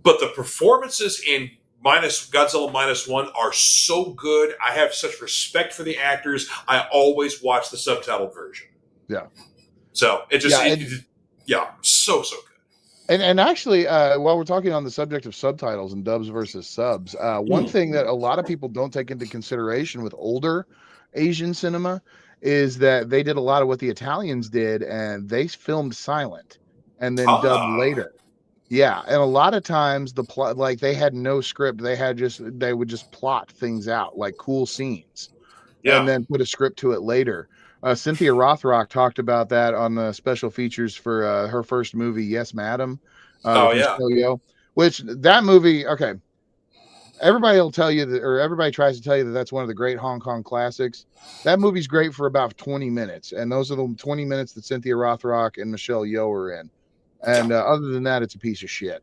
But the performances in Godzilla -1 are so good. I have such respect for the actors. I always watch the subtitled version. Yeah. So it just, so good. And actually, while we're talking on the subject of subtitles and dubs versus subs, one thing that a lot of people don't take into consideration with older Asian cinema is that they did a lot of what the Italians did, and they filmed silent and then dubbed later. Yeah, and a lot of times the plot, like they had no script, they would just plot things out like cool scenes, and then put a script to it later. Cynthia Rothrock talked about that on the special features for her first movie, Yes, Madam. Studio, which that movie, okay. everybody will tell you that, or everybody tries to tell you that that's one of the great Hong Kong classics. That movie's great for about 20 minutes, and those are the 20 minutes that Cynthia Rothrock and Michelle Yeoh are in. Yeah. And other than that, it's a piece of shit.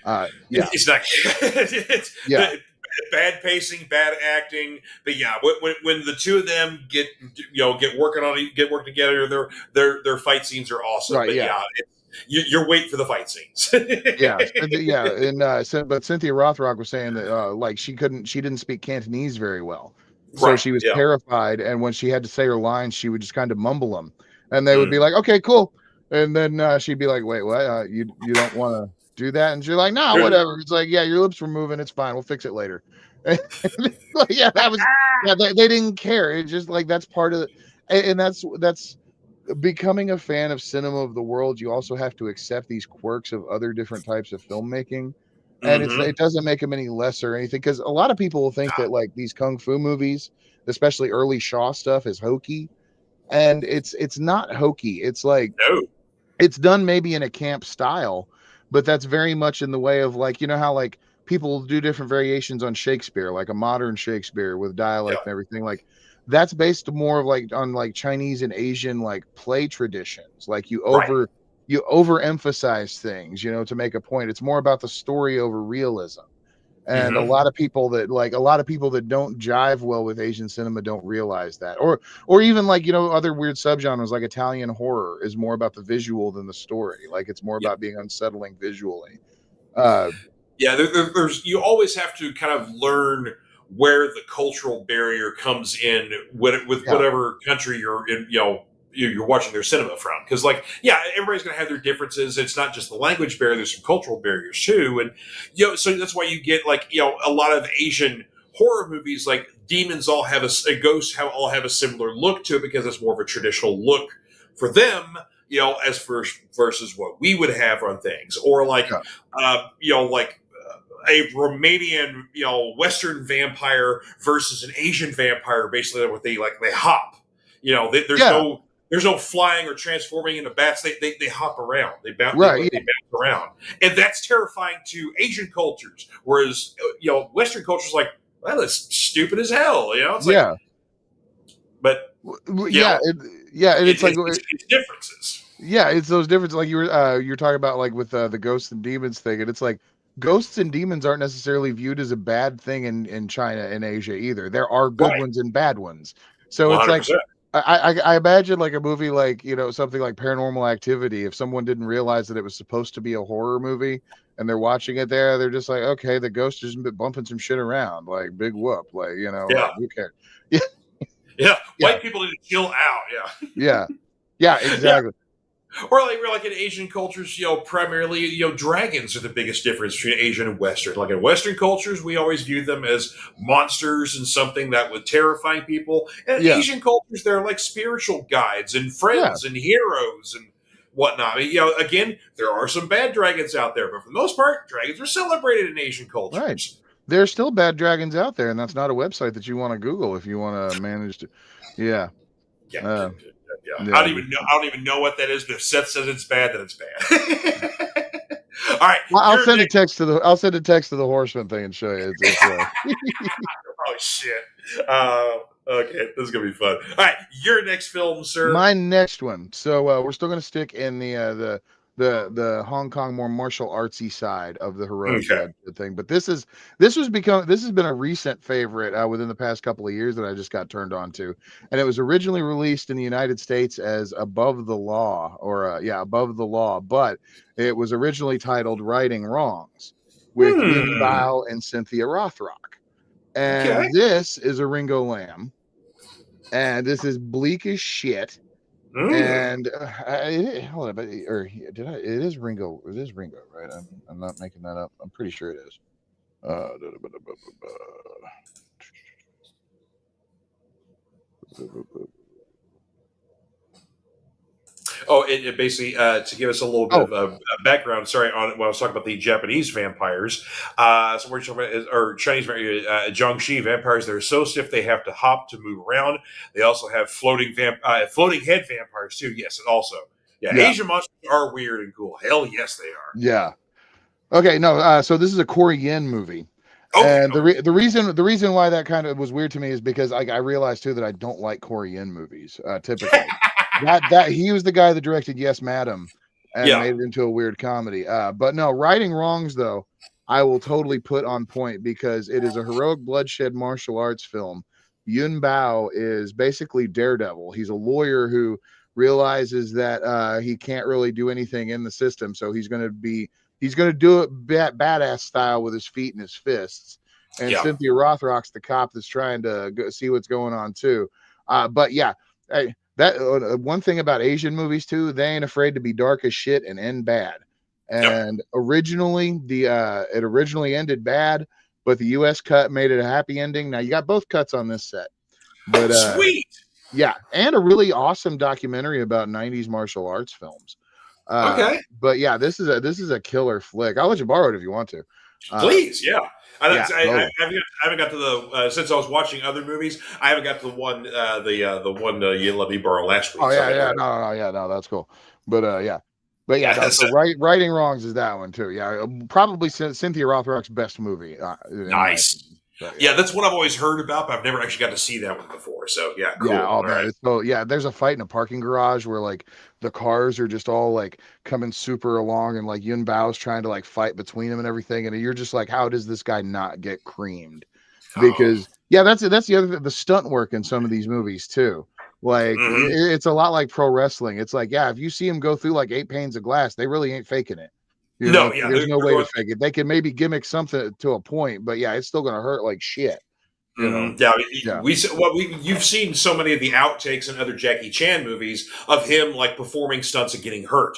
Yeah, It's not. It's yeah, bad pacing, bad acting. But yeah, when the two of them get work together, their fight scenes are awesome. right, But yeah. yeah, you're waiting for the fight scenes. Yeah, yeah, and but Cynthia Rothrock was saying that like she didn't speak Cantonese very well, so Right. she was Yeah. terrified, and when she had to say her lines, she would just kind of mumble them, and they would be Mm. like, "Okay, cool," and then she'd be like, "Wait, what? You don't want to do that?" And she's like, "Nah, whatever." It's like, "Yeah, your lips were moving. It's fine. We'll fix it later." Like, yeah, that was yeah. They didn't care. It's just like that's part of the, and that's becoming a fan of cinema of the world. You also have to accept these quirks of other different types of filmmaking, and Hmm. it doesn't make them any less or anything, because a lot of people will think that like these kung fu movies, especially early Shaw stuff, is hokey, and it's not hokey. It's like No. it's done maybe in a camp style, but that's very much in the way of, like, you know how like people do different variations on Shakespeare, like a modern Shakespeare with Yeah. dialect and everything. Like that's based more of like on like Chinese and Asian like play traditions. Like Right. you overemphasize things, to make a point. It's more about the story over realism. And Hmm. a lot of people that don't jive well with Asian cinema don't realize that. Or even like, other weird subgenres like Italian horror is more about the visual than the story. Like it's more Yeah. about being unsettling visually. Uh Yeah. There's you always have to kind of learn where the cultural barrier comes in with yeah, whatever country you're in. You're watching their cinema from, because like yeah, everybody's going to have their differences. It's not just the language barrier, there's some cultural barriers too. And so that's why you get like a lot of Asian horror movies, like demons all have ghosts all have a similar look to it, because it's more of a traditional look for them, as for versus what we would have on things. Or like yeah, like a Romanian, Western vampire versus an Asian vampire. Basically, what they hop. yeah, There's no flying or transforming into bats. They hop around. right, They bounce around, and that's terrifying to Asian cultures. Whereas Western cultures like, well, that's stupid as hell. It's like, yeah, but you yeah, know, yeah, and it's like it's differences. yeah, it's those differences. Like you're talking about, like with the ghosts and demons thing, and it's like ghosts and demons aren't necessarily viewed as a bad thing in China and Asia either. There are good Right, ones and bad ones. So it's like 100%. I imagine like a movie like, something like Paranormal Activity. If someone didn't realize that it was supposed to be a horror movie and they're watching it there, they're just like, okay, the ghost just been bumping some shit around, like big whoop, like, Yeah, like who cares? Yeah, yeah. yeah, White people need to chill out. Yeah. yeah, yeah, Yeah. exactly. Or like we're like in Asian cultures, primarily, dragons are the biggest difference between Asian and Western. Like in Western cultures, we always view them as monsters and something that would terrify people. And in Yeah, Asian cultures, they're like spiritual guides and yeah, friends and heroes and whatnot. I mean, again, there are some bad dragons out there, but for the most part, dragons are celebrated in Asian right. cultures. There's still bad dragons out there, and that's not a website that you want to Google if you want to manage to. Yeah, Yeah, uh, yeah. yeah. I don't even know what that is, but if Seth says it's bad, then it's bad. All right, I'll your send a next. text to the Horseman thing and show you. Oh shit. Okay, this is gonna be fun. All right, your next film, sir. My next one. So we're still going to stick in the Hong Kong more martial artsy side of the heroic Okay. bloodshed thing, but this has been a recent favorite within the past couple of years that I just got turned on to, and it was originally released in the United States as Above the Law, or Above the Law, but it was originally titled Righting Wrongs with Ying Hmm. Bao and Cynthia Rothrock, Okay. and this is a Ringo Lamb, and this is bleak as shit. Hmm. And hold on, but or did I? It is Ringo. It is Ringo, right? I'm not making that up. I'm pretty sure it is. Uh, Oh, it basically to give us a little bit oh, of background. Sorry, on when I was talking about the Japanese vampires. So we're talking about or Chinese Jiangxi vampires. They're so stiff they have to hop to move around. They also have floating head vampires too. Yes, and also yeah, yeah, Asian monsters are weird and cool. Hell yes, they are. yeah. Okay, no. So this is a Corey Yin movie, Okay. And the reason why that kind of was weird to me is because I realized too that I don't like Corey Yin movies typically. That he was the guy that directed Yes Madam and Yeah. made it into a weird comedy. But no, Righting Wrongs though, I will totally put on point because it is a heroic bloodshed martial arts film. Yun Bao is basically Daredevil. He's a lawyer who realizes that he can't really do anything in the system, so he's going to do it badass style with his feet and his fists. And Yeah. Cynthia Rothrock's the cop that's trying to see what's going on too. But yeah, that one thing about Asian movies too, they ain't afraid to be dark as shit and end bad. Yep. And originally, it originally ended bad, but the U.S. cut made it a happy ending. Now you got both cuts on this set, but Sweet. yeah, and a really awesome documentary about '90s martial arts films. Okay. But yeah, this is a killer flick. I'll let you borrow it if you want to. Uh, Please. Yeah. yeah, totally. I haven't got to the since I was watching other movies. I haven't got to the one you let me borrow last Oh week. So yeah, yeah, no, yeah, no, that's cool. But yeah, no. yeah. So Righting Wrongs is that one too. Yeah, probably Cynthia Rothrock's best movie in my Nice. opinion. But Yeah, that's what I've always heard about, but I've never actually got to see that one before. So yeah, yeah, cool. oh All man, right. it's so yeah. There's a fight in a parking garage where like the cars are just all like coming super along, and like Yun Bao's trying to like fight between them and everything, and you're just like, how does this guy not get creamed? Oh. Because yeah, that's the other the stunt work in some of these movies too. Like Hmm. it's a lot like pro wrestling. It's like yeah, if you see them go through like 8 panes of glass, they really ain't faking it. You know, No, it's like, yeah, there's no they're way to going. fake it. They can maybe gimmick something to a point, but yeah, it's still gonna hurt like shit. You know. Yeah, Yeah. you've seen so many of the outtakes in other Jackie Chan movies of him like performing stunts and getting hurt.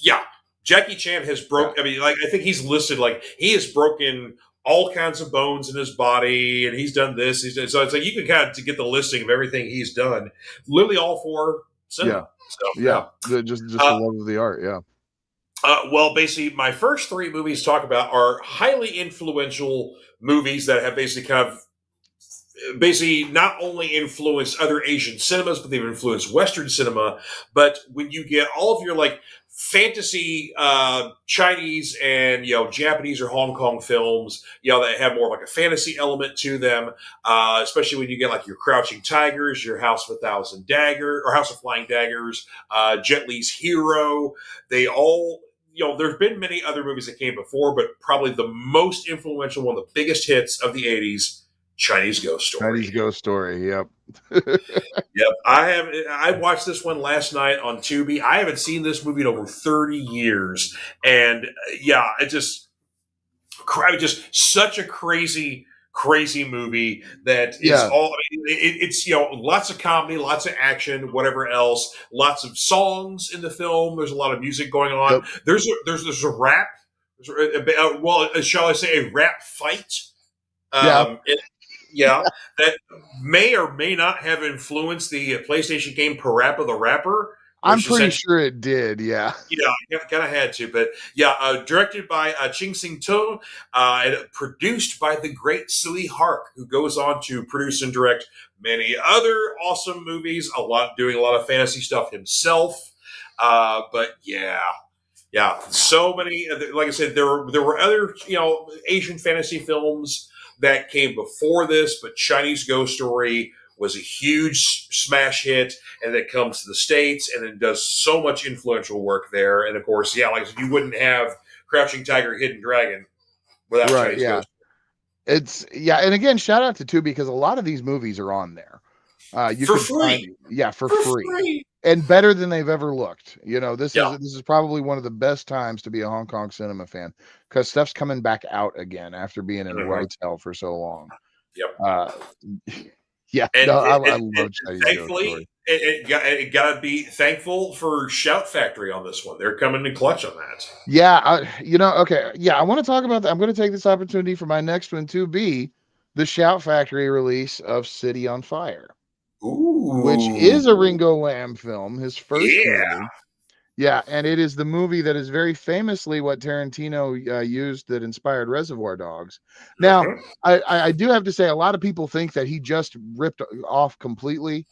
Yeah, Jackie Chan has Yeah. broke. I mean, like I think he's listed like he has broken all kinds of bones in his body, and he's done this. So it's like you can kind of get the listing of everything he's done, literally all for Yeah. cinema. So Yeah. yeah. Just the Uh, love of the art. Yeah. well, basically, my first three movies to talk about are highly influential movies that have basically not only influenced other Asian cinemas, but they've influenced Western cinema. But when you get all of your like fantasy Chinese and Japanese or Hong Kong films, that have more of like a fantasy element to them, especially when you get like your Crouching Tigers, your House of a Thousand Dagger or House of Flying Daggers, Jet Li's Hero, they all. There's been many other movies that came before, but probably the most influential, one of the biggest hits of the '80s, Chinese Ghost Chinese Story. ghost story. Yep. Yep, I watched this one last night on Tubi. I haven't seen this movie in over 30 years, and yeah, just such a crazy movie that is Yeah. all. I mean, it's lots of comedy, lots of action, whatever else, lots of songs in the film. There's a lot of music going on. Yep. There's a rap. Shall I say a rap fight? Yeah. Yeah, that may or may not have influenced the PlayStation game Parappa the Rapper, I'm which pretty essentially, sure it did. Yeah. kind of had to. But yeah, directed by Ching Sing Tung, and produced by the great Sui Hark, who goes on to produce and direct many other awesome movies, doing a lot of fantasy stuff himself. But yeah, so many. Like I said, there were other Asian fantasy films that came before this, but Chinese Ghost Story was a huge smash hit, and it comes to the States and it does so much influential work there. And of course, yeah, like I said, you wouldn't have Crouching Tiger, Hidden Dragon without Right. Chinese Yeah. Ghost. It's yeah, and again, shout out to Tubi because a lot of these movies are on there. You For could find free. yeah for For free free. and better than they've ever looked. Yeah. This is probably one of the best times to be a Hong Kong cinema fan because stuff's coming back out again after being in Mhm. Rights Hell for so long. Yep. Uh, yeah, And no, I it love Chinese Ghost Story. thankfully, it got to be thankful for Shout Factory on this one. They're coming in clutch on that. Yeah, okay. Yeah, I want to talk about that. I'm going to take this opportunity for my next one to be the Shout Factory release of City on Fire, which Ooh. is a Ringo Lamb film, his first Yeah. movie. Yeah, and it is the movie that is very famously what Tarantino used that inspired Reservoir Dogs. Now, Mhm. I do have to say, a lot of people think that he just ripped off completely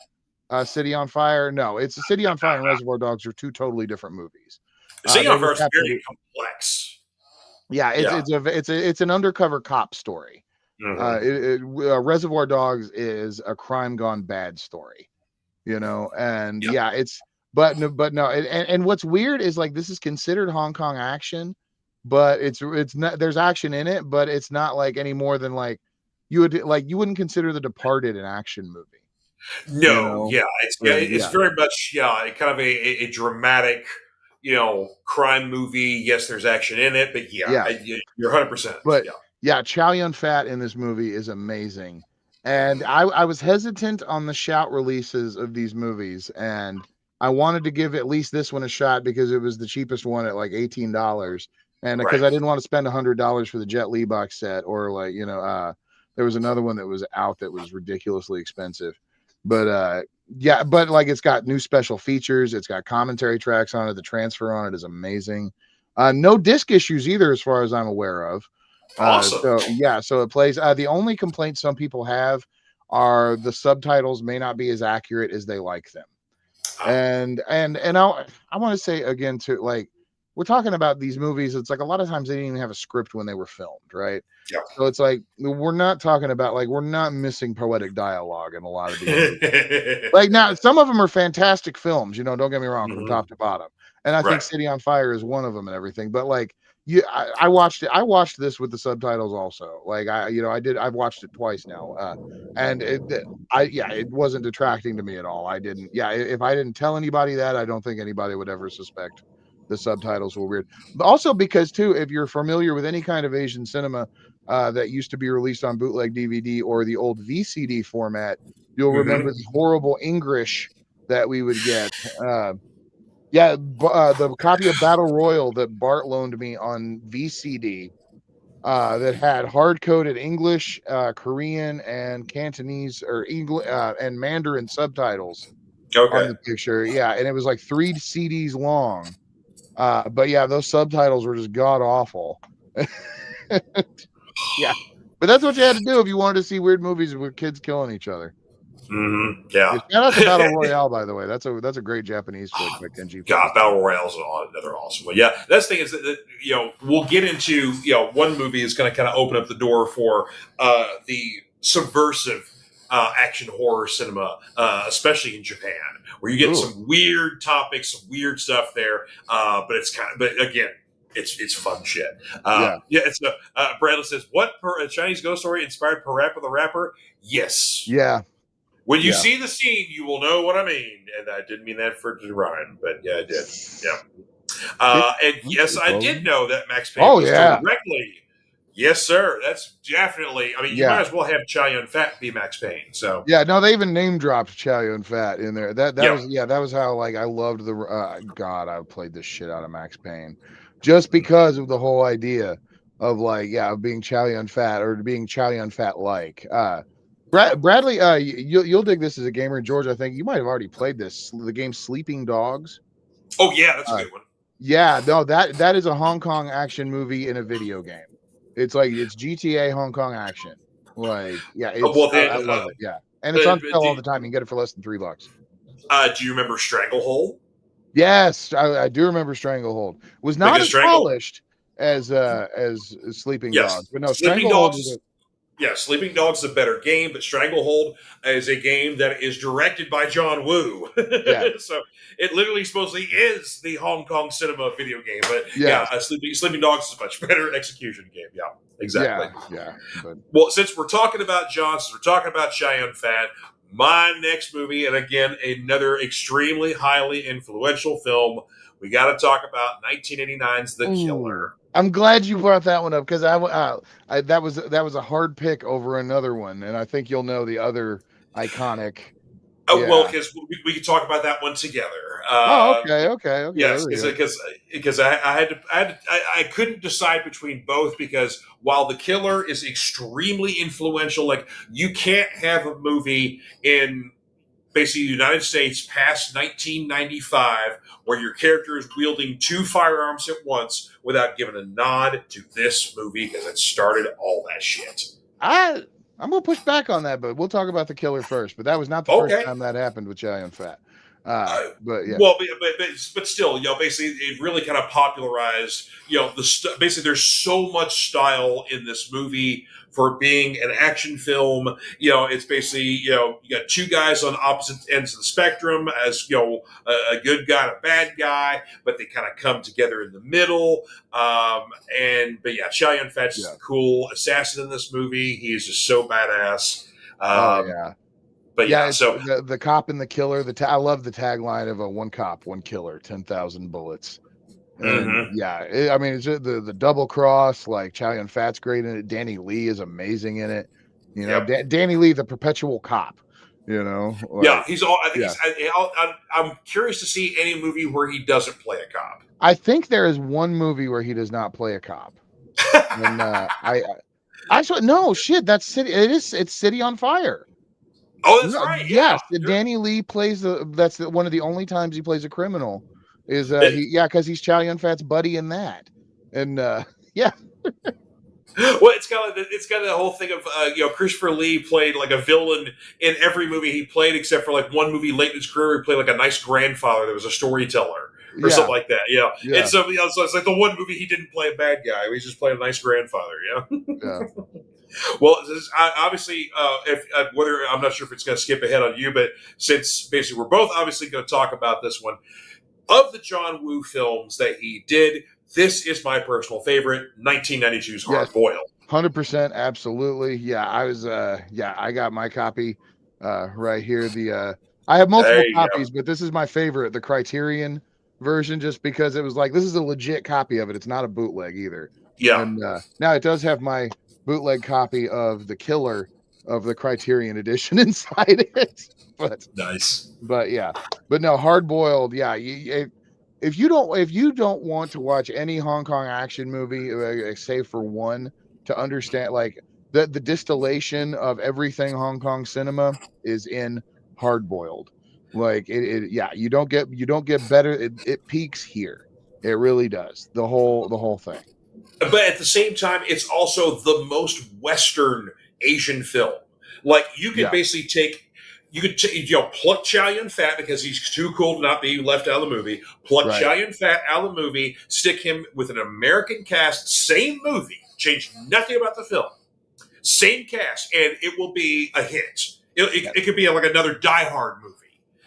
City on Fire. No, it's City on Fire and Reservoir Dogs are two totally different movies. City They on Fire just is happen very to, complex. yeah, Yeah. it's an undercover cop story. Mm-hmm. Reservoir Dogs is a crime gone bad story, and Yeah. yeah, but no, and what's weird is like this is considered Hong Kong action, but it's not. There's action in it, but it's not like any more than like you wouldn't consider The Departed an action movie, No, yeah, it's yeah, very much kind of a dramatic, crime movie. Yes, there's action in it, but yeah, yeah. you're 100%. But Yeah, yeah, Chow Yun Fat in this movie is amazing. And I was hesitant on the shout releases of these movies, and I wanted to give at least this one a shot because it was the cheapest one at like $18. And because right. I didn't want to spend $100 for the Jet Li box set, or like, there was another one that was out that was ridiculously expensive. But yeah, but like it's got new special features, it's got commentary tracks on it, the transfer on it is amazing. No disc issues either, as far as I'm aware of. Awesome. So yeah, so it plays. The only complaints some people have are the subtitles may not be as accurate as they like them. Ah, And I want to say again too, like we're talking about these movies. It's like a lot of times they didn't even have a script when they were filmed, right? yeah. So it's like we're not talking about like we're not missing poetic dialogue in a lot of these movies. Like now, some of them are fantastic films, don't get me wrong, from Mhm. top to bottom. And I think Right. City on Fire is one of them and everything. But like I watched it. I watched this with the subtitles also. Like I did. I've watched it twice now. And it wasn't detracting to me at all. I didn't. Yeah, if I didn't tell anybody that, I don't think anybody would ever suspect the subtitles were weird. But also because too, if you're familiar with any kind of Asian cinema that used to be released on bootleg DVD or the old VCD format, you'll remember Hmm. the horrible English that we would get. Uh, the copy of Battle Royal that Bart loaned me on VCD that had hard coded English, Korean, and Cantonese or English and Mandarin subtitles on Okay. the picture. Yeah, and it was like 3 CDs long. But yeah, those subtitles were just god awful. Yeah, but that's what you had to do if you wanted to see weird movies with kids killing each other. Yeah. Yeah, shout out to Battle Royale, by the way. That's a great Japanese flick by Kenji God, Fukushima. battle royales are another awesome one. Yeah, that's the thing is that we'll get into one movie is going to kind of open up the door for the subversive action horror cinema, especially in Japan, where you get Ooh, some weird topics, some weird stuff there. But again, it's fun shit. yeah, Yeah, it's Bradley says, "What a Chinese ghost story inspired Parappa the Rapper?" Yes. yeah, When you yeah. see the scene, you will know what I mean. And I didn't mean that for it to rhyme, but yeah, I did. Yeah. And yes, I did know that Max Payne Oh was yeah, directly. Yes, sir. That's definitely. I mean, you might yeah, as well have Chow Yun Fat be Max Payne. So, yeah. No, they even name dropped Chow Yun Fat in there. That yeah. was that was how like I loved the God. I played this shit out of Max Payne just because of the whole idea of like of being Chow Yun Fat or being Chow Yun Fat like. Bradley, you'll dig this as a gamer, George. I think you might have already played this. The game Sleeping Dogs. Oh, yeah, that's a Uh, good one. Yeah, no, that is a Hong Kong action movie in a video game. It's like it's GTA Hong Kong action. Like, yeah, Well, I then, love it. Yeah, and it's on sale do, all the time. You can get it for less than $3. do you remember Stranglehold? Yes, I do remember Stranglehold. Was not Because as Strangle, polished as Sleeping Dogs, yes, but no, Sleeping Stranglehold Dogs was is Yeah, Sleeping Dogs is a better game, but Stranglehold is a game that is directed by John Woo. yeah, So it literally supposedly is the Hong Kong cinema video game. But yeah, yes, Sleeping Dogs is a much better execution game. Yeah, exactly. yeah, but Well, since we're talking about Johnson, we're talking about Cheyenne Fat. My next movie, and again, another extremely highly influential film, we got to talk about 1989's The ooh, Killer. I'm glad you brought that one up because that was a hard pick over another one, and I think you'll know the other iconic. Oh, well, Yeah. because we could talk about that one together. Oh, okay, okay, okay. There Yes, we go. because I couldn't decide between both because while The Killer is extremely influential, like you can't have a movie in basically the United States past 1995 where your character is wielding two firearms at once without giving a nod to this movie because it started all that shit. I I'm gonna push back on that, but we'll talk about the killer first. But that was not the first Okay. time that happened with Chow Yun Fat. But yeah. Well, but still, basically, it really kind of popularized, basically, there's so much style in this movie for being an action film. It's basically, you got two guys on opposite ends of the spectrum as, a good guy and a bad guy, but they kind of come together in the middle. But yeah, Chow Yun-Fat's is the cool assassin in this movie. He is just so badass. Oh yeah. But Yeah, yeah, it's so the cop and the killer. I love the tagline of a one cop, one killer, 10,000 bullets. And mhm. yeah, I mean, it's just the double cross. Like Chow Yun Fat's great in it. Danny Lee is amazing in it. Yep. Danny Lee, the perpetual cop. Yeah, Like he's all. I think yeah. he's. I'm curious to see any movie where he doesn't play a cop. I think there is one movie where he does not play a cop. And I saw no shit. That's City. It's City on Fire. Oh, that's No, right. Yeah, yes, Danny Lee plays one of the only times he plays a criminal is It- because he's Chow Yun Fat's buddy in that. And yeah, well, it's kind of the whole thing of Christopher Lee played like a villain in every movie he played except for like one movie late in his career he played like a nice grandfather that was a storyteller or yeah, something like that. And yeah, so so it's like the one movie he didn't play a bad guy; he's just playing a nice grandfather. yeah. Well, obviously, if whether I'm not sure if it's going to skip ahead on you, but since basically we're both obviously going to talk about this one of the John Woo films that he did, this is my personal favorite, 1992's Yes, Hard Boiled. 100%, absolutely. Yeah, I got my copy right here. I have multiple There you go. copies, but this is my favorite, the Criterion version, just because it was like this is a legit copy of it. It's not a bootleg either. Yeah, And now it does have my bootleg copy of The Killer of the Criterion edition inside it. But nice. yeah, but no, Hard Boiled. Yeah, if you don't want to watch any Hong Kong action movie, save for one, to understand like the distillation of everything Hong Kong cinema is in Hard Boiled. Like yeah, you don't get better. It peaks here. It really does. The whole thing. But at the same time, it's also the most Western Asian film. Like you could Yeah, basically pluck Chow Yun Fat because he's too cool to not be left out of the movie. Pluck right. Chow Yun Fat out of the movie, stick him with an American cast, same movie, change nothing about the film, same cast, and it will be a hit. Yeah, It could be like another Die Hard movie,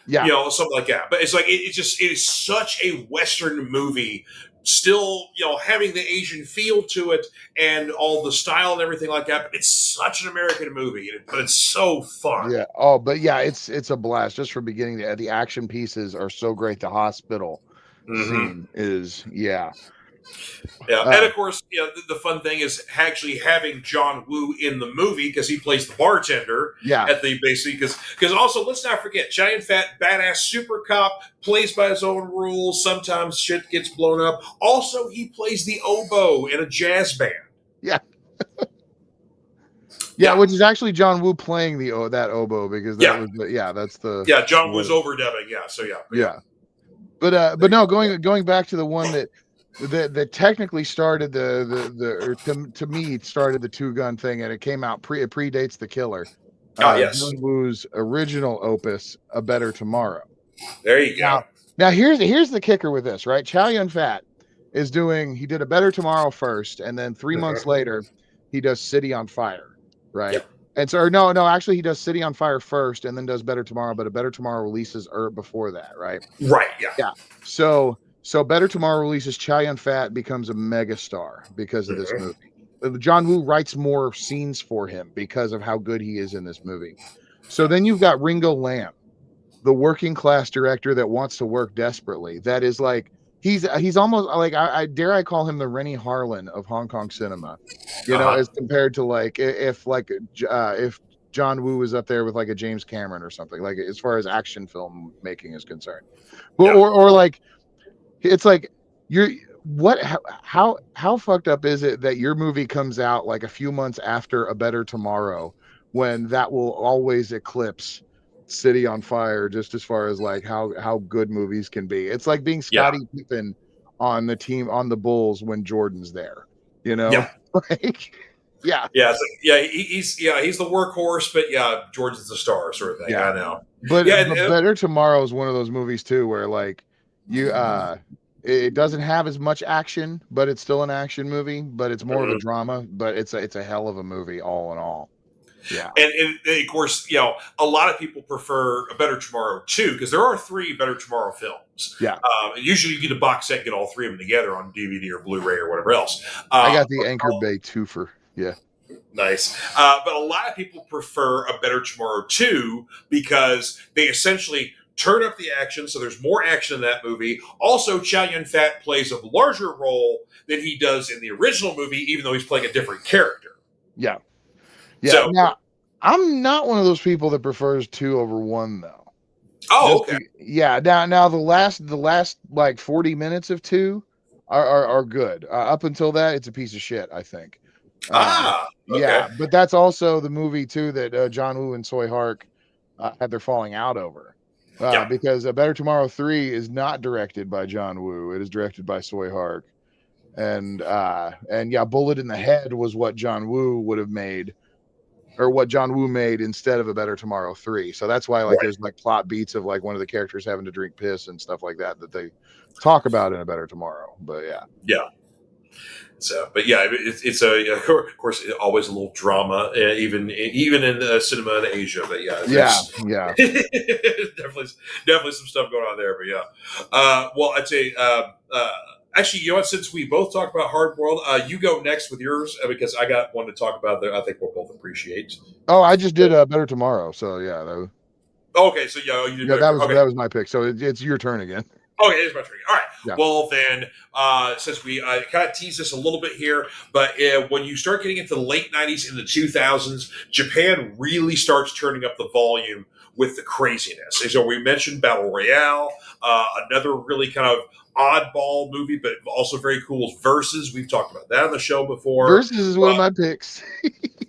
yeah, something like that. But it's like it is such a Western movie, still having the Asian feel to it and all the style and everything like that. But it's such an American movie, but it's so fun. yeah. Oh, but yeah, it's a blast just from beginning. The action pieces are so great. The hospital Mm-hmm. scene is yeah. Yeah, and Uh, of course, the fun thing is actually having John Woo in the movie because he plays the bartender yeah, at the basically because also let's not forget giant fat badass super cop plays by his own rules. Sometimes shit gets blown up. Also, he plays the oboe in a jazz band. yeah, yeah. Yeah, Which is actually John Woo playing that oboe because that yeah, was that's the yeah. John what was it, overdubbing. Yeah, so yeah, but yeah. yeah. But no, going back to the one that technically started or to me started the two gun thing, and it came out it predates The Killer. Ah, yes. John Woo's original opus, A Better Tomorrow. There you go. Now here's the kicker with this, right? Chow Yun Fat he did A Better Tomorrow first, and then 3 months later he does City on Fire, right? Yep. And so, or no, actually he does City on Fire first, and then does Better Tomorrow, but A Better Tomorrow releases before that, right? Right. Yeah. Yeah. So Better Tomorrow releases, Chow Yun Fat becomes a megastar because of this Mhm. movie. John Woo writes more scenes for him because of how good he is in this movie. So then you've got Ringo Lam, the working class director that wants to work desperately. That is like he's almost like I dare I call him the Rennie Harlan of Hong Kong cinema. Uh huh. As compared to like if John Woo was up there with like a James Cameron or something, like as far as action film making is concerned. But Yeah. or like it's like you're what how fucked up is it that your movie comes out like a few months after A Better Tomorrow, when that will always eclipse City on Fire, just as far as like how good movies can be. It's like being Yeah. Scottie Pippen on the team on the Bulls when Jordan's there, Yeah. like Yeah, Yeah, it's like, yeah, he's the workhorse, but yeah, George is the star, sort of thing. yeah. I know. But Yeah, Better Tomorrow is one of those movies too, where like you it doesn't have as much action, but it's still an action movie, but it's more of a mhm. drama, but it's a hell of a movie all in all. Yeah. And of course, a lot of people prefer A Better Tomorrow too, because there are three Better Tomorrow films. Yeah. And usually, you get a box set, get all three of them together on DVD or Blu-ray or whatever else. I Uh, got the Anchor Bay twofer. Yeah. Nice. But a lot of people prefer A Better Tomorrow 2 because they essentially turn up the action, so there's more action in that movie. Also, Chow Yun Fat plays a larger role than he does in the original movie, even though he's playing a different character. Yeah. Yeah. So, Now, I'm not one of those people that prefers two over one though. oh, okay. Yeah. Now the last like 40 minutes of two are good. Up until that, it's a piece of shit, I think. Ah, okay. Yeah, but that's also the movie too that John Woo and Soy Hark had their falling out over. Yeah, Because A Better Tomorrow 3 is not directed by John Woo. It is directed by Soy Hark. And yeah, Bullet in the Head was what John Woo would have made, or what John Woo made instead of A Better Tomorrow 3. So that's why like right. there's like plot beats of like one of the characters having to drink piss and stuff like that that they talk about in A Better Tomorrow. But yeah. Yeah. So, but yeah, it's a of course always a little drama, even in cinema in Asia. But yeah, Yeah, there's yeah. definitely some stuff going on there. But yeah, well, I'd say actually, you know what? Since we both talked about Hard World, you go next with yours because I got one to talk about that I think we'll both appreciate. Oh, I just did Better Tomorrow. So yeah, Okay, so yeah, you did yeah, better. Okay, that was my pick. So it's your turn again. okay, it's my turn. All right. Yeah. Well, then, since we kind of teased this a little bit here, but when you start getting into the late 90s and the 2000s, Japan really starts turning up the volume with the craziness. And so we mentioned Battle Royale, another really kind of oddball movie, but also very cool is Versus. We've talked about that on the show before. Versus is one of my picks.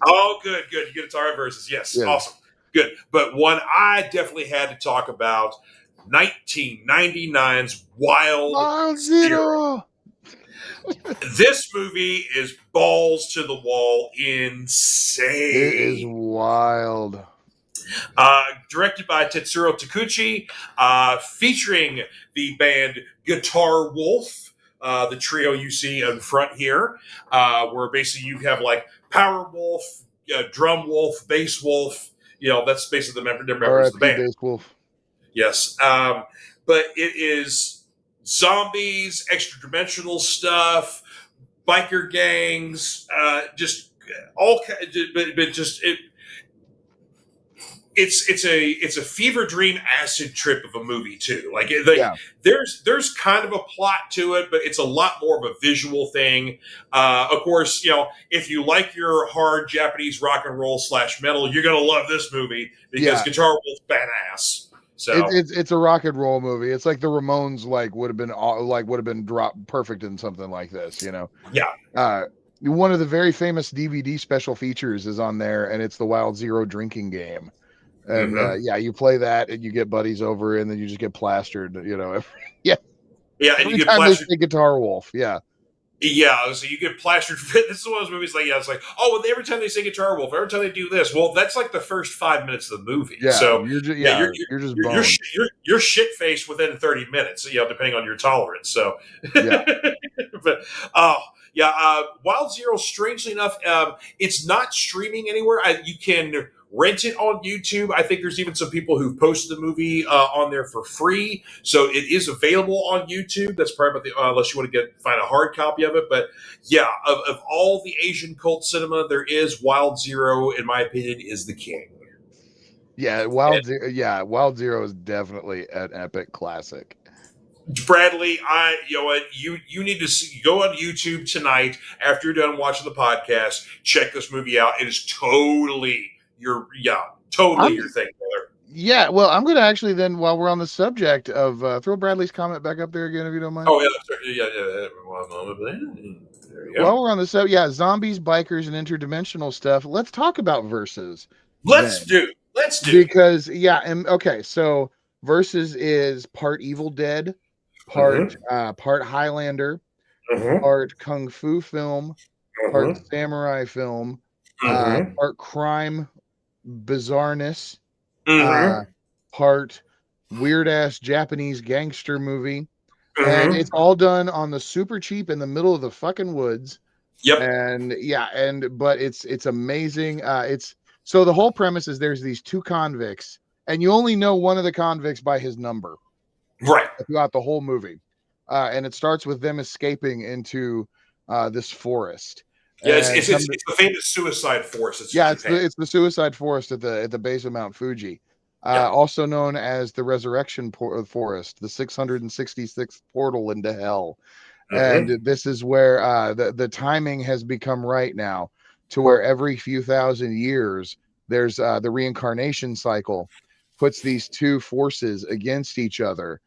Oh, good, good. You get to talk about Versus. Yes, Yeah. awesome. Good. But one I definitely had to talk about 1999's Wild Zero. Zero. This movie is balls to the wall It is insane. wild. Directed by Tetsuro Takuchi, featuring the band Guitar Wolf, the trio you see in front here, where basically you have like Power Wolf, Drum Wolf, Bass Wolf. That's basically the members of the R.I.P. band. Bass Wolf. Yes. But it is zombies, extra dimensional stuff, biker gangs, just all, but just it's a fever dream acid trip of a movie too. Yeah. There's kind of a plot to it, but it's a lot more of a visual thing. Of course, if you like your hard Japanese rock and roll / metal, you're gonna love this movie because Yeah. Guitar Wolf's badass. So It's a rock and roll movie. It's like the Ramones would have been dropped perfect in something like this. yeah, One of the very famous DVD special features is on there, and it's the Wild Zero drinking game. And hmm yeah, you play that, and you get buddies over, and then you just get plastered. Yeah, yeah, and you every get time they plastered. say Guitar Wolf. Yeah, Yeah, so you get plastered. This is one of those movies it's like, oh, well, every time they say Guitar Wolf, every time they do this, well, that's like the first 5 minutes of the movie. yeah, So you're just boned. you're shit faced within 30 minutes. Depending on your tolerance. So, Yeah, but yeah, Wild Zero. Strangely enough, it's not streaming anywhere. You can rent it on YouTube. I think there's even some people who've posted the movie on there for free, so it is available on YouTube. That's probably unless you want to find a hard copy of it. But yeah, of all the Asian cult cinema, there is Wild Zero. In my opinion, is the king. yeah, Wild Zero is definitely an epic classic. Bradley, you need to go on YouTube tonight after you're done watching the podcast. Check this movie out. It is totally your thing, brother. Yeah, well, I'm going to actually then, while we're on the subject of, throw Bradley's comment back up there again, if you don't mind. Oh yeah. One moment. There you go. While we're on the zombies, bikers, and interdimensional stuff. Let's talk about Versus. Let's do. Because okay, so Versus is part Evil Dead, part Highlander, Mm-hmm. part kung fu film, part Mm-hmm. samurai film, Mm-hmm. part crime bizarreness, uh, Mm-hmm. part weird ass Japanese gangster movie. And Mm-hmm. it's all done on the super cheap in the middle of the fucking woods. Yep. And yeah, but it's amazing. It's so the whole premise is there's these two convicts, and you only know one of the convicts by his number Right. throughout the whole movie. And it starts with them escaping into this forest. Yeah, And come to, it's the famous suicide forest. It's in yeah, Japan. it's the suicide forest at the base of Mount Fuji, Yeah. also known as the resurrection forest, the 666th portal into hell. Mm-hmm. And this is where the timing has become right now, to where every few thousand years there's the reincarnation cycle puts these two forces against each other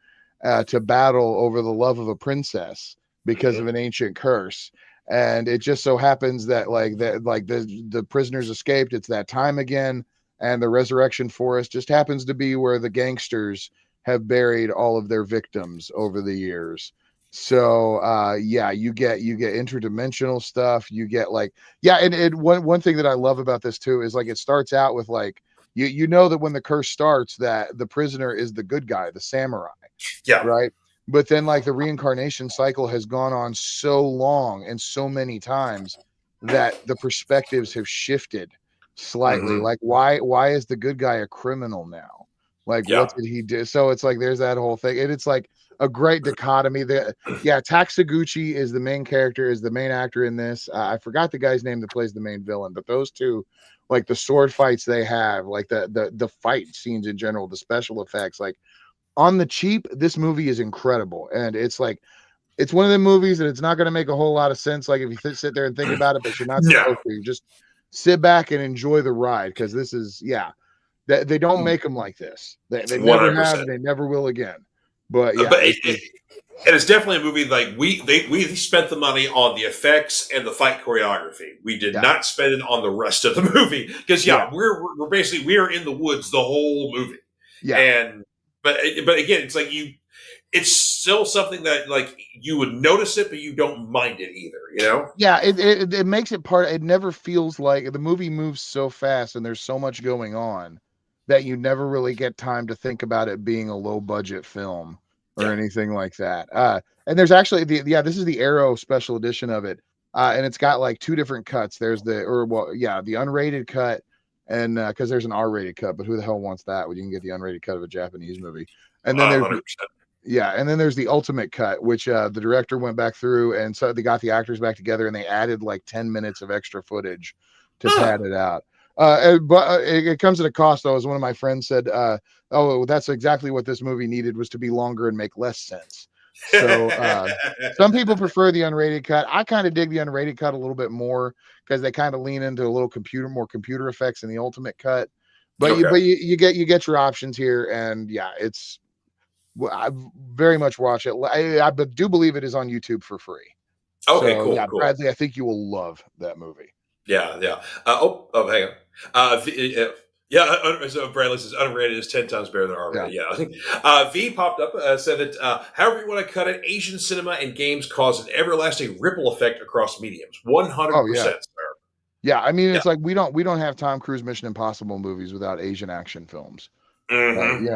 to battle over the love of a princess because of Mm-hmm. an ancient curse. And it just so happens that the prisoners escaped. It's that time again, and the resurrection forest just happens to be where the gangsters have buried all of their victims over the years. So yeah, you get interdimensional stuff. You get yeah, and one thing that I love about this too is it starts out with you know that when the curse starts that the prisoner is the good guy, the samurai, Yeah. right? But then the reincarnation cycle has gone on so long and so many times that the perspectives have shifted slightly. Mm-hmm. Why is the good guy a criminal now? What Yeah. did he do? So it's there's that whole thing, and it's a great dichotomy. Yeah, Taksaguchi is the main character, is the main actor in this. I forgot the guy's name that plays the main villain, but those two, the sword fights they have, the fight scenes in general, the special effects, on the cheap, this movie is incredible. And it's one of the movies that it's not going to make a whole lot of sense if you sit there and think about it, but you're not No. supposed to. You just sit back and enjoy the ride, because this is, yeah, they don't make them like this. They One never hundred have, percent. and they never will again. But yeah, But this is, and it's definitely a movie we spent the money on the effects and the fight choreography. We did yeah, not spend it on the rest of the movie because yeah, yeah, we're basically we are in the woods the whole movie, yeah. and but again, it's it's still something that you would notice it, but you don't mind it either. You know? Yeah, it makes it part. It never feels like the movie moves so fast and there's so much going on that you never really get time to think about it being a low budget film or Yeah. anything like that. And there's actually this is the Arrow special edition of it, and it's got two different cuts. There's the unrated cut, and because there's an R-rated cut, but who the hell wants that when you can get the unrated cut of a Japanese movie? And then there's 100%. yeah, and then there's the ultimate cut, which the director went back through, and so they got the actors back together, and they added 10 minutes of extra footage to Huh. pad it out. But it comes at a cost, though, as one of my friends said. Oh, that's exactly what this movie needed, was to be longer and make less sense. So some people prefer the unrated cut. I kind of dig the unrated cut a little bit more because they kind of lean into a little more computer effects in the ultimate cut. But Okay. you get your options here, and yeah, it's I very much watch it. I do believe it is on YouTube for free. Okay. So Cool. yeah, Cool. Bradley, I think you will love that movie. Yeah, yeah. Hang on. Yeah, so Bradley says unrated is 10 times better than Yeah. R-rated. Yeah. V popped up, said that however you want to cut it, Asian cinema and games cause an everlasting ripple effect across mediums. Oh yeah. 100%, sir. Yeah. I mean, Yeah. it's we don't have Tom Cruise Mission Impossible movies without Asian action films. Mm-hmm.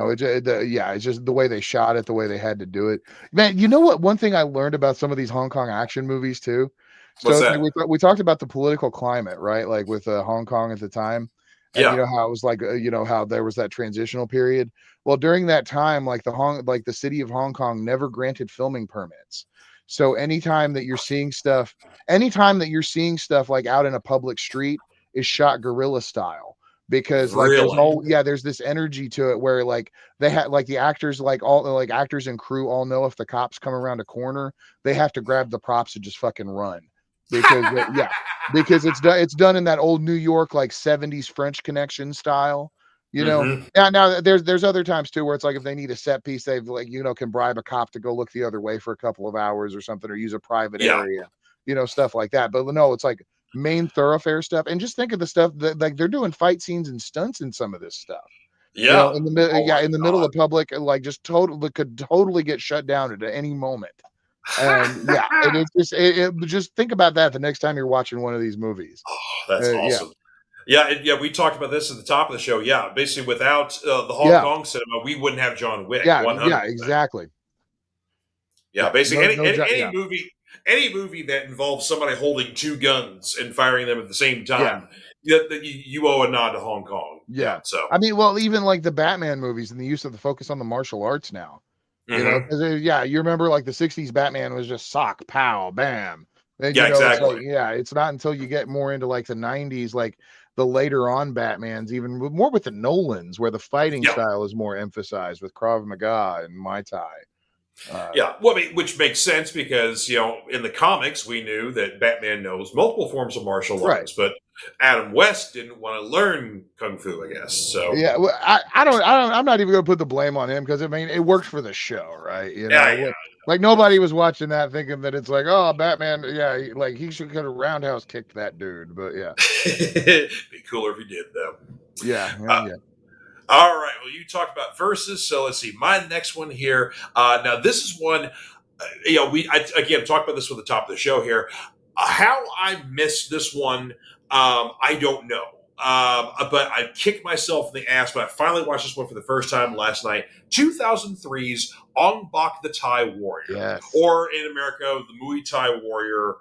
Yeah, it's just the way they shot it, the way they had to do it. Man, you know what? One thing I learned about some of these Hong Kong action movies too. So What's it's that? we talked about the political climate, right? With Hong Kong at the time, and Yeah. how it was how there was that transitional period. Well, during that time, the city of Hong Kong never granted filming permits. So anytime that you're seeing stuff out in a public street is shot guerrilla style, because Really? there's this energy to it where they had the actors, all actors and crew all know if the cops come around a corner, they have to grab the props and just fucking run, because it's done in that old New York 70s French Connection style. Mm-hmm. Now there's other times too where it's if they need a set piece, they've can bribe a cop to go look the other way for a couple of hours or something, or use a private Yeah. area, stuff like that. But no, it's main thoroughfare stuff. And just think of the stuff that they're doing fight scenes and stunts in some of this stuff. Yeah. Oh my In the middle God. of public, just totally could totally get shut down at any moment. And yeah, and it's just think about that the next time you're watching one of these movies. Oh, that's Yeah, awesome. Yeah, yeah, we talked about this at the top of the show. Yeah, basically, without the Hong yeah, Kong cinema, we wouldn't have John Wick. yeah, 100%. yeah, exactly. Yeah, Yeah, basically, no, no, any movie that involves somebody holding two guns and firing them at the same yeah, time, you owe a nod to Hong Kong. Yeah, yeah. so. I mean, well, even like the Batman movies and the use of the focus on the martial arts now. Hmm. Because yeah, you remember like the '60s Batman was just sock, pow, bam. And Yeah, it's exactly. like, yeah, it's not until you get more into like the '90s, like the later on Batmans, even more with the Nolans, where the fighting Yeah, style is more emphasized with Krav Maga and Muay Thai. yeah. Well, I mean, which makes sense because in the comics we knew that Batman knows multiple forms of martial Right. arts, but Adam West didn't want to learn kung fu, I guess. So. Yeah, well, I'm not even gonna put the blame on him because I mean it worked for the show, right? Yeah, yeah. Like nobody was watching that thinking that it's like, oh, Batman, yeah, like he should could have roundhouse kicked that dude, but yeah, Be cooler if he did, though. yeah, Uh, yeah, all right. Well, you talked about verses, so let's see. My next one here. Now, this is one. Again talked about this with the top of the show here. How I missed this one, I don't know. But I kicked myself in the ass. But I finally watched this one for the first time last night. 2003's Ong Bak the Thai Warrior, yes, or in America, the Muay Thai Warrior.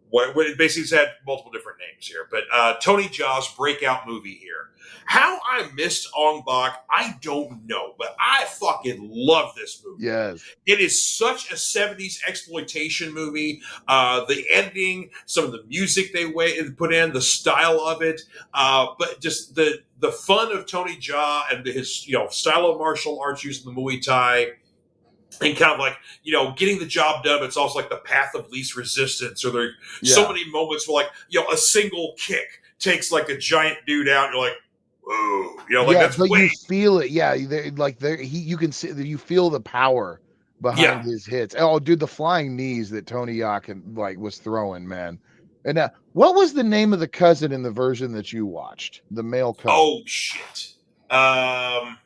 What it basically had multiple different names here. But Tony Jaa's breakout movie here. How I missed Ong Bak, I don't know, but I fucking love this movie. yes, It is such a 70s exploitation movie. The ending, some of the music they put in, the style of it, but just the fun of Tony Jaa and his style of martial arts using the Muay Thai. And kind of like, getting the job done, it's also like the path of least resistance. Or there are so yeah. many moments where, like, a single kick takes like a giant dude out. And you're like, whoa, like Yeah, that's but you way, feel it. Yeah, you can see that you feel the power yeah. behind his hits. Oh, dude, the flying knees that Tony Yakin like was throwing, man. And what was the name of the cousin in the version that you watched? The male cousin. Oh shit. Um,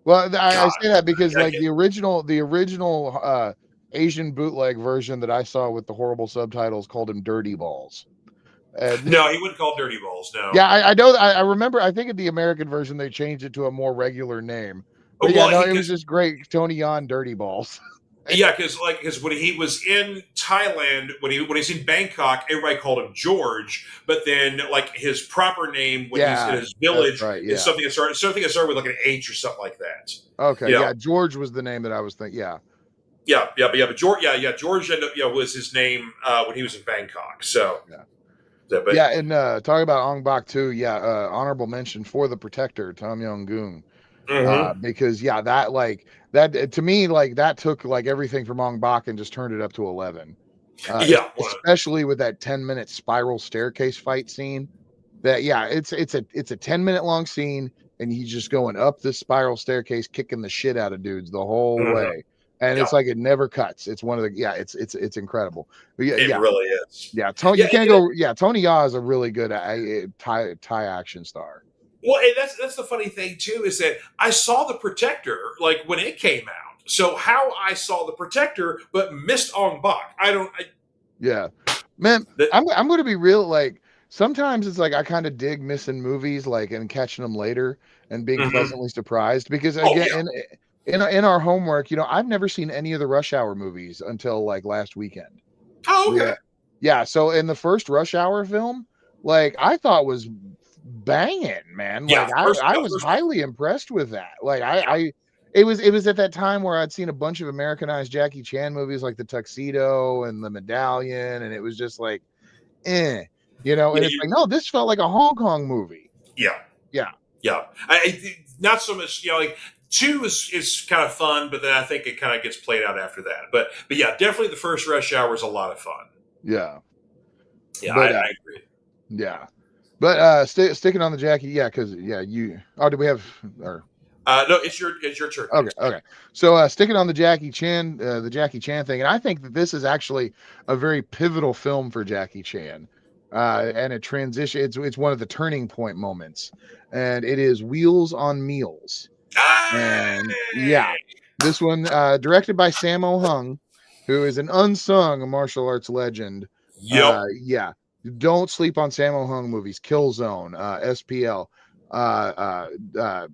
Well, I God, say that because I like get, the original Asian bootleg version that I saw with the horrible subtitles called him Dirty Balls. And no, he wouldn't call Dirty Balls. No. yeah, I know. I remember. I think in the American version they changed it to a more regular name. But yeah, Well, no, he it was because just great. Tony Yan, Dirty Balls. yeah, because when he was in Thailand, when he's in Bangkok, everybody called him George. But then like his proper name when he's in Yeah, his that's village right. is Yeah. something that started with like an H or something like that. Okay. You know, Yeah, George was the name that I was thinking. Yeah. but George, George ended up, was his name when he was in Bangkok. So, Yeah. but Yeah, and talking about Ong Bak too. Yeah, honorable mention for the Protector, Tom Young Goon. mm-hmm. Because yeah, that like that to me like that took like everything from Ong Bak and just turned it up to 11. Yeah, Especially with that 10-minute spiral staircase fight scene. That yeah, it's a 10-minute long scene, and he's just going up this spiral staircase, kicking the shit out of dudes the whole mm-hmm. way. And Yeah, it's like it never cuts. It's one of the it's incredible. But yeah, it yeah, really is. yeah. Tony, you Yeah, can't go. Yeah, Tony Ya is a really good Thai action star. well, and that's the funny thing too is that I saw the Protector like when it came out. So how I saw the Protector but missed Ong Bak, I don't. Yeah, man, That I'm going to be real. Like sometimes it's like I kind of dig missing movies, like and catching them later and being mm-hmm. pleasantly surprised. Because Oh again, yeah. in our homework, I've never seen any of the Rush Hour movies until like last weekend. Oh okay. Yeah, yeah. So in the first Rush Hour film, like I thought was banging, man. Yeah, Like I was first highly impressed with that. Like yeah. it was at that time where I'd seen a bunch of Americanized Jackie Chan movies like The Tuxedo and The Medallion, and it was just like, and it's like, no, this felt like a Hong Kong movie. Yeah, Yeah, yeah. Not so much. Like two is kind of fun, but then I think it kind of gets played out after that. But yeah, definitely the first Rush Hour is a lot of fun. yeah. Yeah, But I agree. yeah. But sticking on the Jackie, yeah, because yeah, do we have or No, it's your turn okay, next. okay. So sticking on the Jackie Chan thing, and I think that this is actually a very pivotal film for Jackie Chan, and a transition. It's one of the turning point moments, and it is Wheels on Meals, and yeah, Hey! This one, directed by Sammo Hung, who is an unsung martial arts legend. Yep. Yeah, don't sleep on Sammo Hung movies. Killzone, SPL, uh, uh,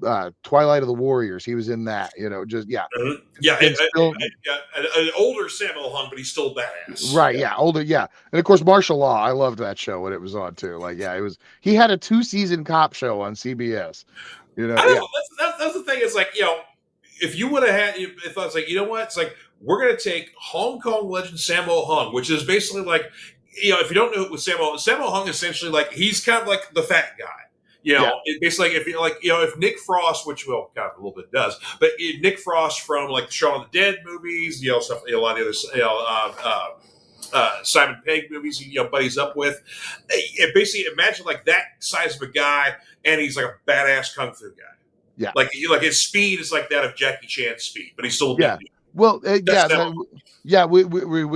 uh, Twilight of the Warriors. He was in that. You know, just yeah, Mhm. Yeah, and still yeah, an older Samuel Hung, but he's still badass. right. Yeah, older. Yeah, and of course, Martial Law. I loved that show when it was on too. Like, yeah, it was. He had a 2-season cop show on CBS. You know, I yeah, know that's the thing. It's like if you would have had, if I was like, you know what, it's like we're gonna take Hong Kong legend Sammo Hung, which is basically like, if you don't know what Sammo Hung, essentially like he's kind of like the fat guy. yeah, It's like if you like, if Nick Frost, which well, kind of a little bit does, but Nick Frost from like the Shaun of the Dead movies, stuff, a lot of the other, Simon Pegg movies he buddies up with. Basically, imagine like that size of a guy, and he's like a badass kung fu guy. yeah. Like his speed is like that of Jackie Chan's speed, but he's still a big Yeah. dude. Well, That's yeah, Sammo. yeah. We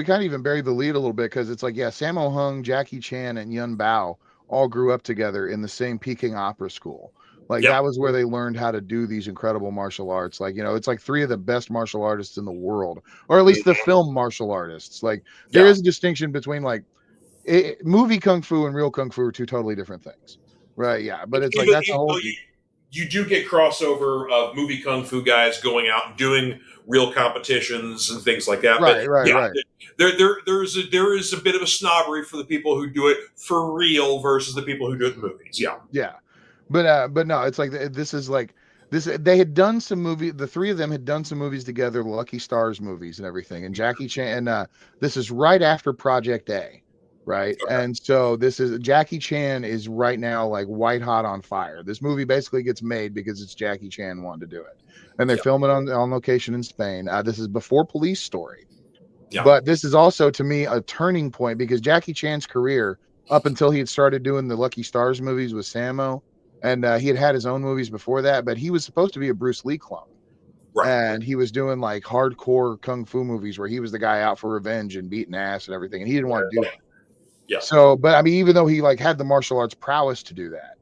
kind of even buried the lead a little bit because it's like, yeah, Sammo Hung, Jackie Chan, and Yun Bao all grew up together in the same Peking Opera School. Like Yep. that was where they learned how to do these incredible martial arts. Like, you know, it's like three of the best martial artists in the world, or at least the Mhm. film martial artists. Like there Yeah. is a distinction between like movie kung fu and real kung fu are two totally different things. Right. Yeah. But it's like Even, that's a whole though you do get crossover of movie kung fu guys going out and doing real competitions and things like that. But right, right, yeah, right. there is a bit of a snobbery for the people who do it for real versus the people who do it in movies. Yeah. Yeah. But no, it's like this is like this. They had done some movie. The three of them had done some movies together, Lucky Stars movies and everything. And Jackie Chan. And this is right after Project A, right? Okay. And so this is Jackie Chan is right now like white hot on fire. This movie basically gets made because it's Jackie Chan wanting to do it, and they Yeah. film it on location in Spain. This is before Police Story, Yeah. but this is also to me a turning point because Jackie Chan's career, up until he had started doing the Lucky Stars movies with Sammo, and he had had his own movies before that, but he was supposed to be a Bruce Lee clone. Right. And he was doing like hardcore kung fu movies where he was the guy out for revenge and beating ass and everything, and he didn't want to do that. Yeah. So, but I mean, even though he like had the martial arts prowess to do that,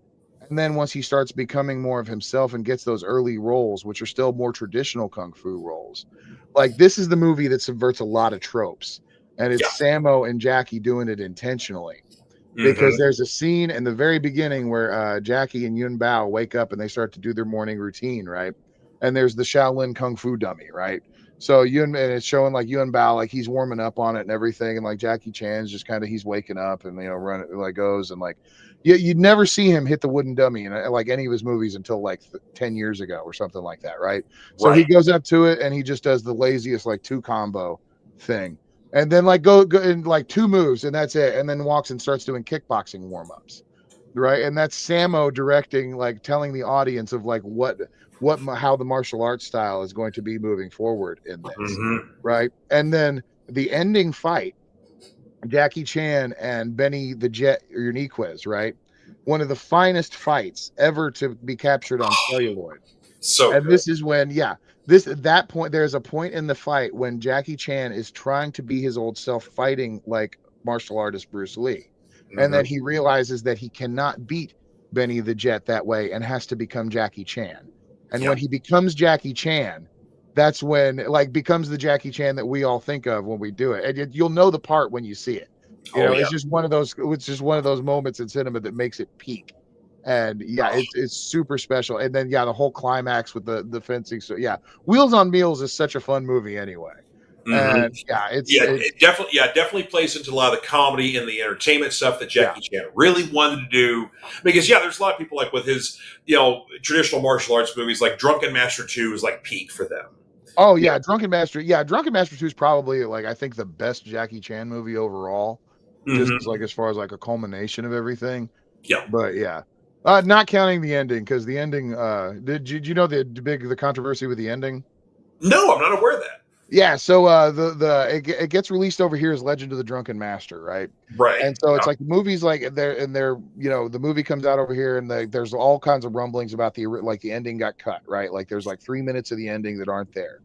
and then once he starts becoming more of himself and gets those early roles, which are still more traditional kung fu roles, like this is the movie that subverts a lot of tropes. And Yeah. it's Sammo and Jackie doing it intentionally because Hmm. there's a scene in the very beginning where Jackie and Yun Bao wake up and they start to do their morning routine, right? And there's the Shaolin Kung Fu dummy, right? So Yun and it's showing like Yun Bao, like he's warming up on it and everything, and like Jackie Chan's just kind of he's waking up and run it like goes and like you'd never see him hit the wooden dummy in like any of his movies until like 10 years ago or something like that, right? So he Right. goes up to it and he just does the laziest like two combo thing and then like go in like two moves and that's it, and then walks and starts doing kickboxing warm-ups, right? And that's Sammo directing, like telling the audience of like what how the martial arts style is going to be moving forward in this, Hmm. right? And then the ending fight, Jackie Chan and Benny the Jet Uniquez, right? One of the finest fights ever to be captured on celluloid. So And good. this is when, yeah, this at that point, there's a point in the fight when Jackie Chan is trying to be his old self, fighting like martial artist Bruce Lee. And then Hmm. he realizes that he cannot beat Benny the Jet that way and has to become Jackie Chan. And Yeah. when he becomes Jackie Chan, that's when like becomes the Jackie Chan that we all think of when we do it. And you'll know the part when you see it. Oh yeah. It's just one of those. It's just one of those moments in cinema that makes it peak. And yeah, Oh. it's super special. And then yeah, the whole climax with the fencing. So yeah, Wheels on Meals is such a fun movie anyway. Hmm. And yeah, Yeah, it's it definitely plays into a lot of the comedy and the entertainment stuff that yeah. Jackie Chan really wanted to do. Because there's a lot of people like with his traditional martial arts movies, like Drunken Master 2 is like peak for them. Oh Yeah. yeah, Drunken Master. Yeah, Drunken Master 2 is probably like I think the best Jackie Chan movie overall. Just Hmm. like as far as like a culmination of everything. Yeah. But yeah. Not counting the ending, because the ending did you know the controversy with the ending? No, I'm not aware of that. Yeah, so it gets released over here as Legend of the Drunken Master, right? Right. And so it's Yeah. like the movie's like they're the movie comes out over here and there's all kinds of rumblings about the ending got cut, right? Like there's like 3 minutes of the ending that aren't there.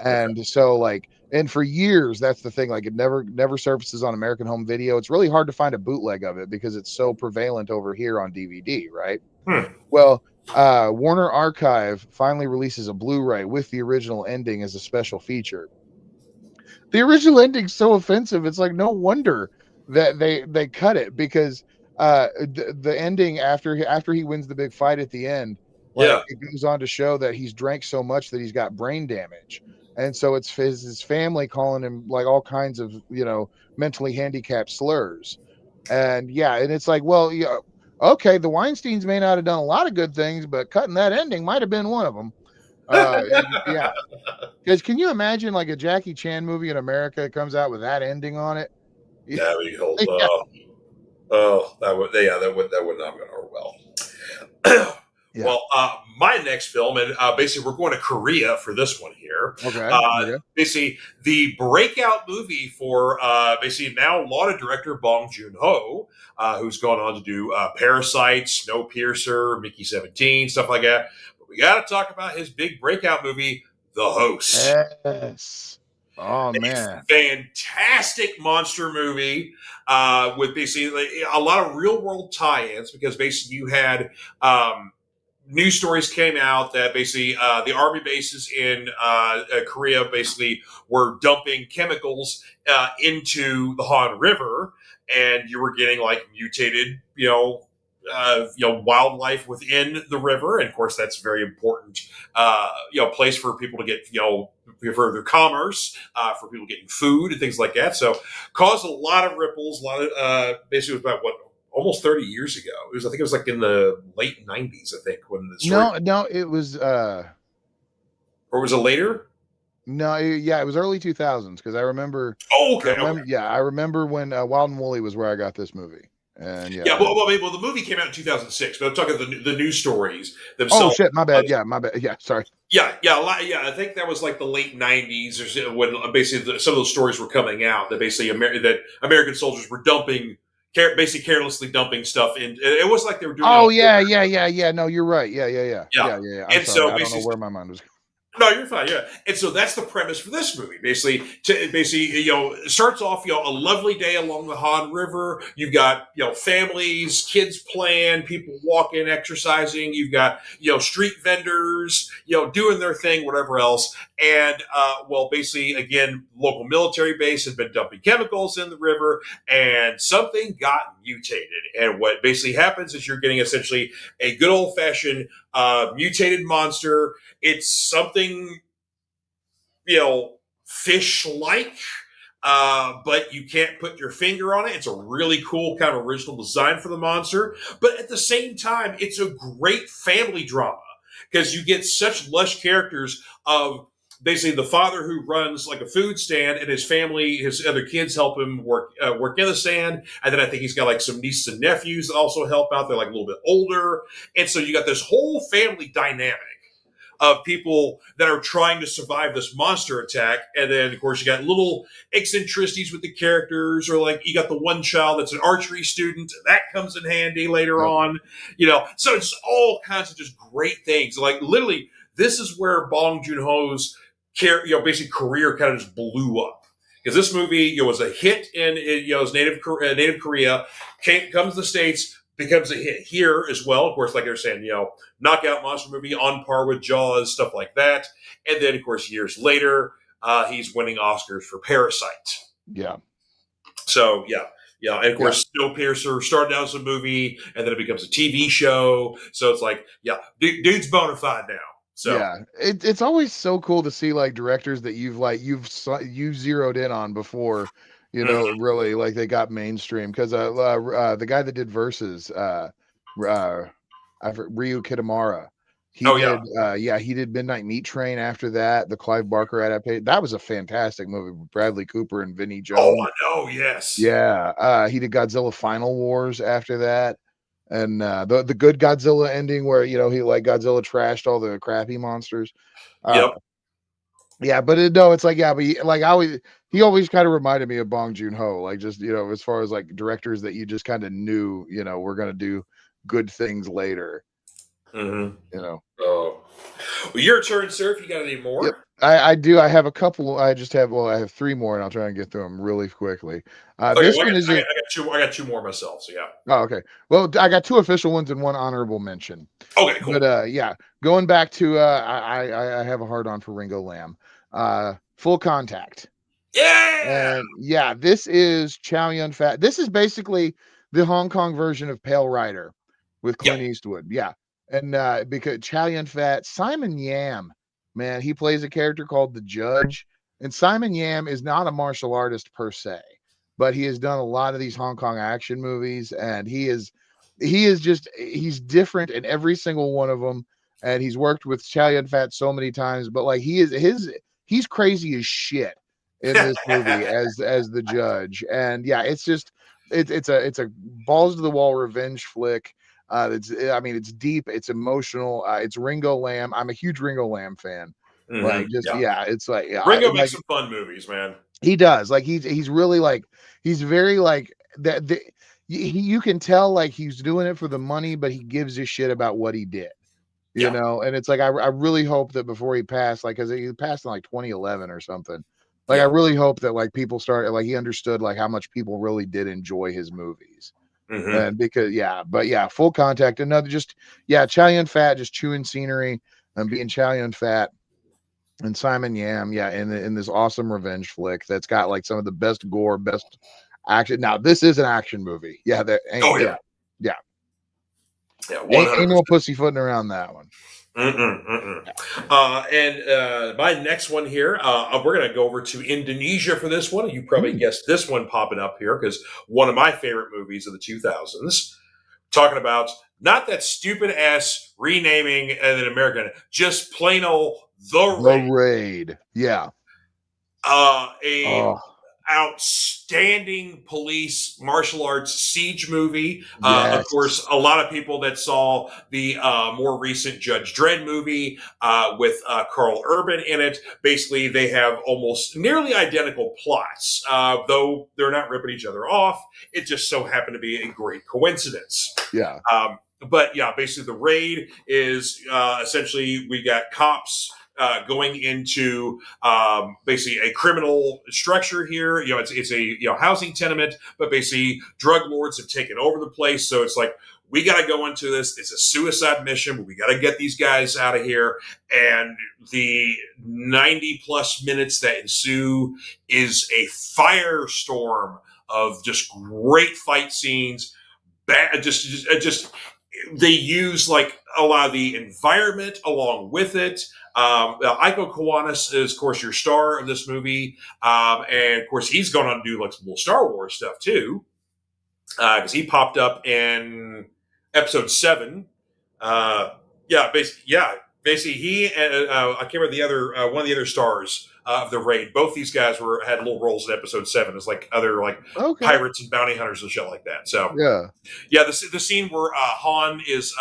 Okay. And so like and for years that's the thing, like it never surfaces on American Home Video. It's really hard to find a bootleg of it because it's so prevalent over here on DVD, right? Hmm. Well, Warner Archive finally releases a Blu-ray with the original ending as a special feature. The original ending's so offensive. It's like no wonder that they cut it, because the ending after he wins the big fight at the end, like Yeah. it goes on to show that he's drank so much that he's got brain damage. And so it's his family calling him like all kinds of, mentally handicapped slurs. And yeah, and it's like, well, yeah, okay, the Weinsteins may not have done a lot of good things, but cutting that ending might have been one of them. Yeah, because can you imagine like a Jackie Chan movie in America that comes out with that ending on it? Yeah, we hold. Yeah, That would not go over well. yeah. Well, my next film, and basically we're going to Korea for this one here. Okay, okay. Basically, the breakout movie for basically now lauded director Bong Joon-ho, who's gone on to do Parasite, Snowpiercer, Mickey 17, stuff like that. But we got to talk about his big breakout movie, The Host. Yes. Oh man. Fantastic monster movie with basically a lot of real world tie-ins, because basically you had news stories came out that basically the army bases in Korea basically were dumping chemicals into the Han River, and you were getting like mutated, wildlife within the river, and of course that's a very important, place for people to get, for their commerce, for people getting food and things like that. So caused a lot of ripples, a lot of basically it was about what almost 30 years ago. I think it was like in the late 90s, I think, when the story, No, it was or was it later? no, yeah, it was early 2000s, because I remember, Oh, okay, okay. yeah, I remember when Wild and Woolly was where I got this movie. And yeah. Yeah, well, the movie came out in 2006, but I'm talking the news stories Oh themselves. shit, my bad. Yeah, my bad. Yeah, sorry. Yeah. I think that was like the late '90s, or when basically some of those stories were coming out that basically that American soldiers were dumping, basically carelessly dumping stuff in. It was like they were doing it Oh on yeah. No, you're right. Yeah. Yeah. I'm And sorry. so I don't know basically, where my mind was. no, you're fine. Yeah, and so that's the premise for this movie. Basically, it starts off, a lovely day along the Han River. You've got, families, kids playing, people walking, exercising. You've got, street vendors, doing their thing, whatever else. And basically, again, local military base has been dumping chemicals in the river, and something got mutated. And what basically happens is you're getting essentially a good old fashioned mutated monster. It's something, fish like, but you can't put your finger on it. It's a really cool kind of original design for the monster. But at the same time, it's a great family drama, because you get such lush characters of basically the father who runs like a food stand, and his family, his other kids help him work in the stand, and then I think he's got like some nieces and nephews that also help out. They're like a little bit older, and so you got this whole family dynamic of people that are trying to survive this monster attack. And then, of course, you got little eccentricities with the characters, or like you got the one child that's an archery student. That comes in handy later Yep. on, So it's all kinds of just great things. Like literally, this is where Bong Joon-ho's basic career kind of just blew up. Because this movie, was a hit in his native Korea, comes to the States, becomes a hit here as well. Of course, like I was saying, knockout monster movie on par with Jaws, stuff like that. And then, of course, years later, he's winning Oscars for Parasite. Yeah. So, yeah. And of course, Snowpiercer started out as a movie, and then it becomes a TV show. So it's like, dude's bona fide now. So, Yeah, it's always so cool to see like directors that you've zeroed in on before, really like they got mainstream. Because the guy that did Versus, uh, Ryu Kitamura, he oh, yeah. did he did Midnight Meat Train after that, the Clive Barker adaptation. That was a fantastic movie with Bradley Cooper and Vinnie Oh, Jones. I know. Yes. Yeah, he did Godzilla Final Wars after that. And the good Godzilla ending where he like Godzilla trashed all the crappy monsters. Yep. Yeah, but no, it's like but he always kind of reminded me of Bong Joon-ho, like just as far as like directors that you just kind of knew we're gonna do good things later. Mm-hmm. You know. Oh. Well, your turn, sir. If you got any Yep. more. I do. I have a couple. I have three more, and I'll try and get through them really quickly. Okay, This well, one is I a. got two. I got two more myself. So yeah. Oh, okay. Well, I got two official ones and one honorable mention. Okay, But cool. yeah, going back to I have a hard on for Ringo Lamb. Full Contact. Yeah. And yeah, this is Chow Yun Fat. This is basically the Hong Kong version of Pale Rider with Yep. Clint Eastwood. Yeah. And because Chow Yun Fat, Simon Yam, man, he plays a character called the Judge. And Simon Yam is not a martial artist per se, but he has done a lot of these Hong Kong action movies, and he's different in every single one of them. And he's worked with Chow Yun Fat so many times, but like he's crazy as shit in this movie as the judge. And yeah, it's a balls to the wall revenge flick. It's deep, it's emotional, it's Ringo Lamb. I'm a huge Ringo Lamb fan. Like just Yeah. yeah, it's like yeah, Ringo makes like some fun movies, man. he does. Like he's really like he's very like that you can tell like he's doing it for the money, but he gives a shit about what he did. Yeah. And it's like I really hope that before he passed, like, because he passed in like 2011 or something. Like, I Yeah. really hope that like people started like he understood like how much people really did enjoy his movies. Hmm. And because yeah, but yeah, Full Contact, another just yeah, Chow Yun Fat just chewing scenery and being Chow Yun Fat and Simon Yam, yeah, in this awesome revenge flick that's got like some of the best gore, best action. Now this is an action movie. Yeah, that ain't Oh yeah. yeah. Yeah. 100%. Ain't no pussyfooting around that one. Mm-mm, mm-mm. And my next one here, we're going to go over to Indonesia for this one. You probably Hmm. guessed this one popping up here because one of my favorite movies of the 2000s. Talking about not that stupid ass renaming and an American, just plain old The The Raid. Raid. Yeah. A Oh, outstanding police martial arts siege movie. Of yes. course, a lot of people that saw the more recent Judge Dredd movie with Carl Urban in it, basically they have almost nearly identical plots, though they're not ripping each other off. It just so happened to be a great coincidence. Yeah. But yeah, basically the raid is essentially we got cops going into basically a criminal structure here. It's a housing tenement, but basically drug lords have taken over the place. So it's like we got to go into this. It's a suicide mission, but we got to get these guys out of here. And the 90 plus minutes that ensue is a firestorm of just great fight scenes. Just they use like a lot of the environment along with it. Iko Kawanis is, of course, your star of this movie, and of course, he's going on to do like some little Star Wars stuff too, because he popped up in Episode 7. Basically, he and I can't remember the other one of the other stars of the raid. Both these guys had little roles in Episode 7 as like other like Okay. pirates and bounty hunters and shit like that. So Yeah. yeah, the scene where Han is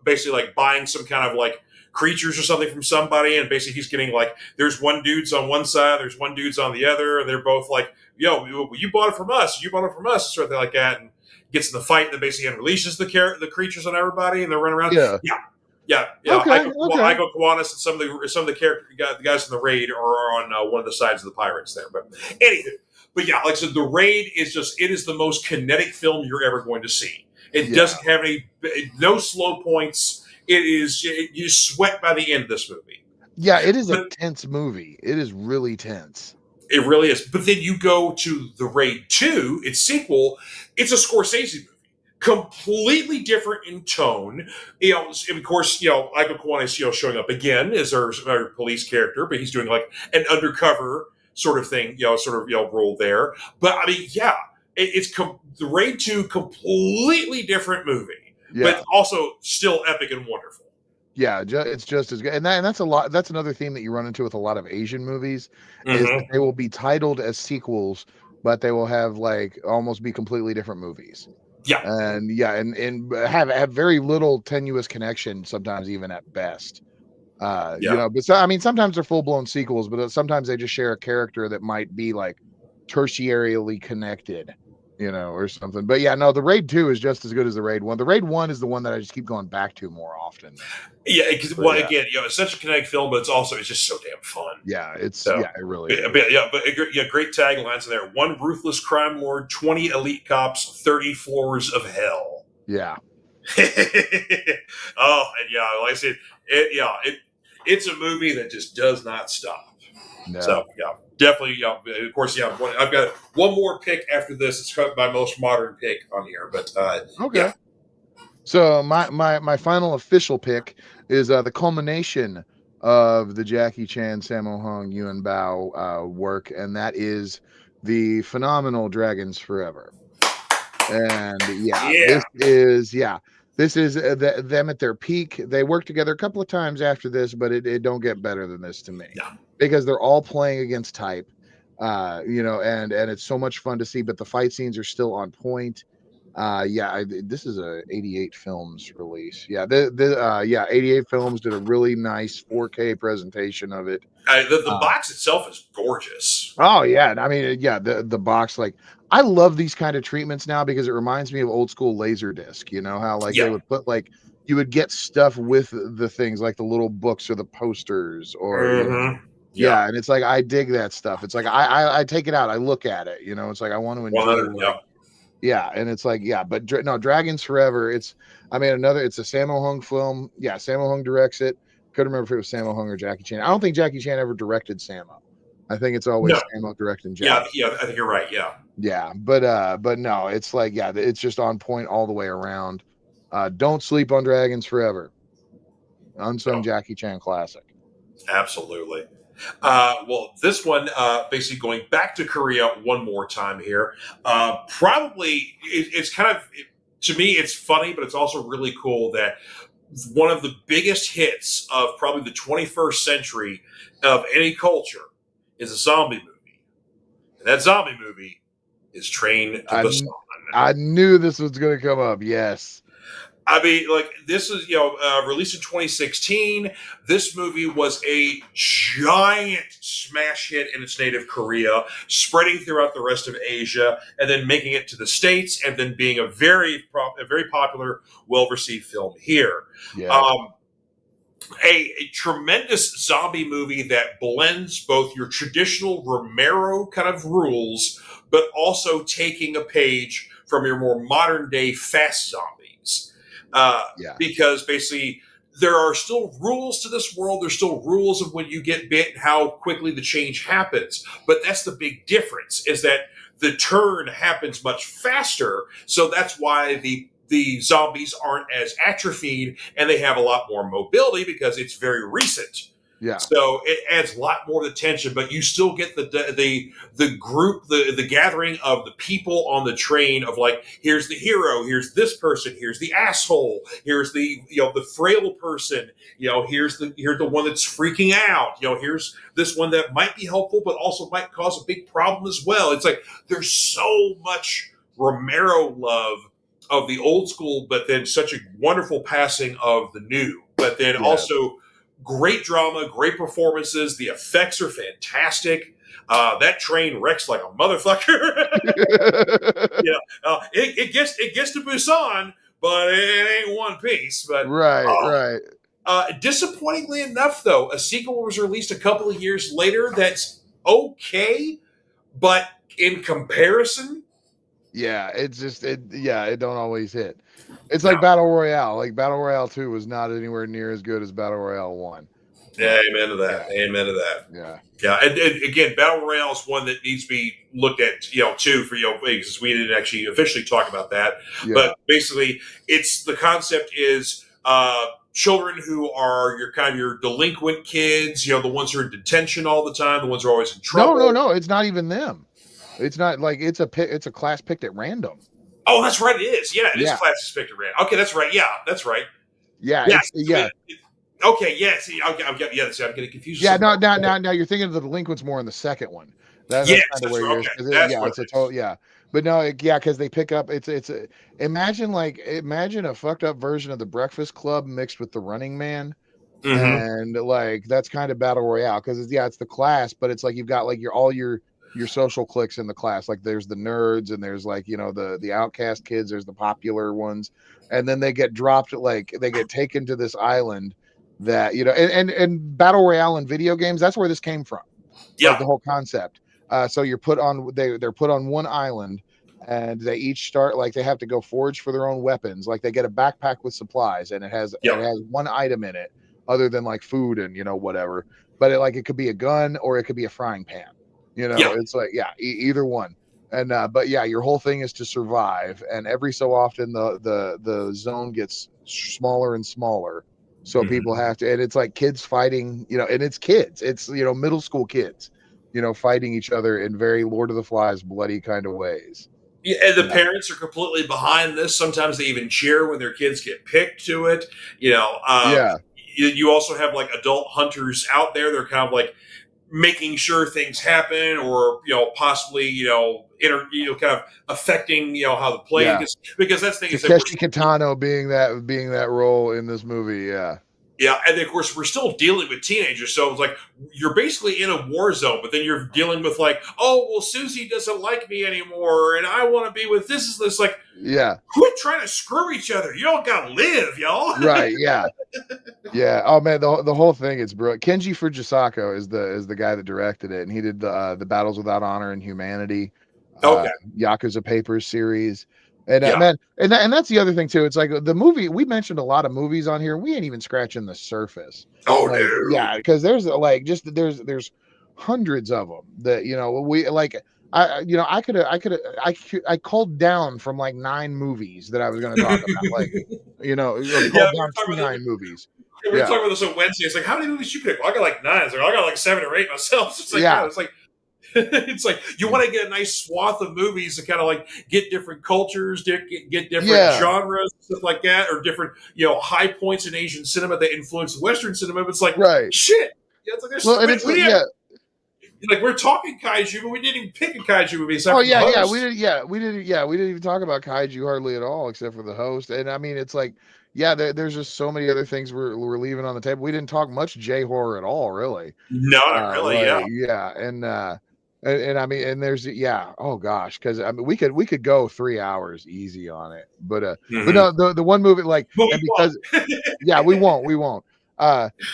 basically like buying some kind of like creatures or something from somebody, and basically he's getting like there's one dude's on one side, there's one dude's on the other, and they're both like, "Yo, you bought it from us, you bought it from us," sort of thing like that, and gets in the fight, and then basically unleashes the creatures on everybody, and they're running around. Yeah. Yeah, yeah, yeah. Okay. Okay. Iko Kawanis and some of the character the guys in the raid are on one of the sides of the pirates there. But anywho, but yeah, like I said, the raid is it is the most kinetic film you're ever going to see. It Yeah. doesn't have no slow points. It is you sweat by the end of this movie. Yeah. It is a But tense movie. It is really tense. it really is. But then you go to the Raid 2, its sequel. It's a Scorsese movie, completely different in tone. Of course, Iko Kawanis, showing up again as our police character, but he's doing like an undercover sort of thing, role there. But I mean, yeah, the Raid 2, completely different movie, Yeah. but also still epic and wonderful. Yeah, it's just as good, and that's a lot. That's another theme that you run into with a lot of Asian movies, is that Mm-hmm. they will be titled as sequels, but they will have like almost be completely different movies. Yeah, And yeah, and have very little tenuous connection sometimes, even at best. yeah. But so, I mean, sometimes they're full blown sequels, but sometimes they just share a character that might be like tertiarily connected. or something. But yeah, no, the Raid 2 is just as good as the Raid 1. The Raid 1 is the one that I just keep going back to more often. Yeah, because But well, yeah, again, it's such a kinetic film, but it's just so damn fun. yeah, So, it really is. great taglines in there. One ruthless crime lord, 20 elite cops, 30 floors of hell. Yeah. And yeah, like I said, it's a movie that just does not stop. No. So yeah, definitely. Yeah, of course. Yeah, I've got one more pick after this. It's my most modern pick on here, but Okay. yeah, So my final official pick is the culmination of the Jackie Chan, Sammo Hung, Yuen Bao work, and that is the phenomenal Dragons Forever. And yeah, this is them at their peak. They work together a couple of times after this, but it don't get better than this to me, yeah, because they're all playing against type, and it's so much fun to see. But the fight scenes are still on point. This is a 88 films release. 88 films did a really nice 4K presentation of it. the Uh, box itself is gorgeous. Oh yeah, I mean, yeah, the box, like, I love these kind of treatments now because it reminds me of old school Laserdisc. You know how, like, they Yeah, would put, like, you would get stuff with the things like the little books or the posters, or yeah, yeah, and it's like I dig that stuff. It's like I take it out, I look at it, it's like I want to enjoy, 100. Yeah, like, yeah, and it's like, yeah, but no, Dragons Forever. It's a Sammo Hung film. Yeah, Sammo Hung directs it. Couldn't remember if it was Sammo Hung or Jackie Chan. I don't think Jackie Chan ever directed Sammo. I think it's no, always Sammo directing yeah, Jack. yeah. I think you're right. Yeah, Yeah, but no, it's like, yeah, it's just on point all the way around. Don't sleep on Dragons Forever. Unsung no, Jackie Chan classic. absolutely. Well, this one, basically going back to Korea one more time here. Probably, it's kind of, to me, it's funny, but it's also really cool that one of the biggest hits of probably the 21st century of any culture is a zombie movie. And that zombie movie is Train to I Busan. I knew this was gonna come up. Yes. I mean, like, this is, released in 2016. This movie was a giant smash hit in its native Korea, spreading throughout the rest of Asia, and then making it to the States, and then being a very popular, well received film here. Yes. Um, a tremendous zombie movie that blends both your traditional Romero kind of rules, but also taking a page from your more modern day fast zombies. Uh, Yeah. because basically, there are still rules to this world. There's still rules of when you get bit and how quickly the change happens. But that's the big difference, is that the turn happens much faster. So that's why the zombies aren't as atrophied and they have a lot more mobility because it's very recent. Yeah. So it adds a lot more to the tension, but you still get the group, the gathering of the people on the train of, like, here's the hero, here's this person, here's the asshole, here's the the frail person, here's the one that's freaking out, here's this one that might be helpful but also might cause a big problem as well. It's like there's so much Romero love of the old school, but then such a wonderful passing of the new. But then Yes. also great drama, great performances. The effects are fantastic. That train wrecks like a motherfucker. It gets to Busan, but it ain't one piece. But Right, right. disappointingly enough, though, a sequel was released a couple of years later. That's okay, but in comparison, Yeah, it's just it don't always hit. It's no. like Battle Royale. Like Battle Royale 2 was not anywhere near as good as Battle Royale 1. Yeah, But amen to yeah, that. Amen to that. yeah, Yeah, and again, battle royale is one that needs to be looked at, too, for because we didn't actually officially talk about that. yeah. But basically, it's the concept is children who are your delinquent kids, the ones who are in detention all the time, the ones who are always in No, no, trouble. no, it's not even them. It's not like it's a class picked at random. Oh, that's right, it is. Yeah, it is Yeah. class suspected random. Okay, that's right. Yeah, that's right. Yeah, Yeah. it's yeah. Okay, yeah. See, I'm getting confused. Yeah, no, now you're thinking of the delinquents more in the second one. That's Yes, kind of that's where right. you're, Okay, 'cause that's yeah, what it's a it is. total, yeah. But no, yeah, because they pick up, imagine a fucked up version of the Breakfast Club mixed with the Running Man. Mm-hmm. And like that's kind of battle royale, because it's the class, but it's like you've got like your your social cliques in the class. Like there's the nerds and there's like, you know, the outcast kids, there's the popular ones. And then they get dropped, like they get taken to this island that, you know, and battle royale in video games, that's where this came from. Like Yeah, the whole concept. So you're put on they're put on one island and they each start like they have to go forage for their own weapons. Like they get a backpack with supplies and yeah, it has one item in it other than like food and you know whatever. But it could be a gun or it could be a frying pan. You know, yeah. it's like yeah, either one. And but yeah, your whole thing is to survive. And every so often the zone gets smaller and smaller. So Mhm. people have to, and it's like kids fighting, you know, and it's kids, it's you know middle school kids, you know, fighting each other in very Lord of the Flies bloody kind of ways. Yeah, and the Yeah, parents are completely behind this. Sometimes they even cheer when their kids get picked to it. You know, yeah, you also have like adult hunters out there. They're kind of like making sure things happen, or possibly kind of affecting how the play yeah. gets. Because that's the thing is that Takeshi Kitano being that role in this movie. Yeah, yeah, and then, of course we're still dealing with teenagers, so it's like you're basically in a war zone, but then you're dealing with like, oh well, Susie doesn't like me anymore, and I want to be with this is this like. yeah, Quit trying to screw each other. You all gotta live, y'all. right. Yeah, yeah. Oh man, the whole thing is brilliant. Kenji Fujisako is the guy that directed it, and he did the Battles Without Honor and Humanity, uh, Okay. Yakuza Papers series, and Yeah. man, and that's the other thing too. It's like the movie we mentioned a lot of movies on here. We ain't even scratching the surface. Oh Like no. yeah, because there's hundreds of them that you know we like. You know I culled down from like 9 movies that I was going to talk about. Like you know, Yeah, culled we were down talking to about nine movies. we were Yeah, talking about this on Wednesday. It's like, how many movies you pick? Well, I got like 9. It's like, I got like 7 or 8 myself. It's like, yeah, God, it's like it's like you want to get a nice swath of movies to kind of like get different cultures, get different yeah. genres, stuff like that, or different high points in Asian cinema that influence Western cinema. But it's like Right. shit. Yeah, it's like Well, and we, it's we didn't have, yeah. like we're talking kaiju, but we didn't even pick a kaiju movie Oh except for the yeah, yeah. We host. didn't. Yeah, we didn't. Yeah, we didn't even talk about kaiju hardly at all, except for the host. And I mean, it's like, yeah, there's just so many other things we're leaving on the table. We didn't talk much J horror at all, really. No, not really. Like Yeah. yeah, and I mean, and there's yeah. Oh gosh, because I mean, we could go 3 hours easy on it, but Mm-hmm. no, the one movie like, But we and because won't. yeah, we won't.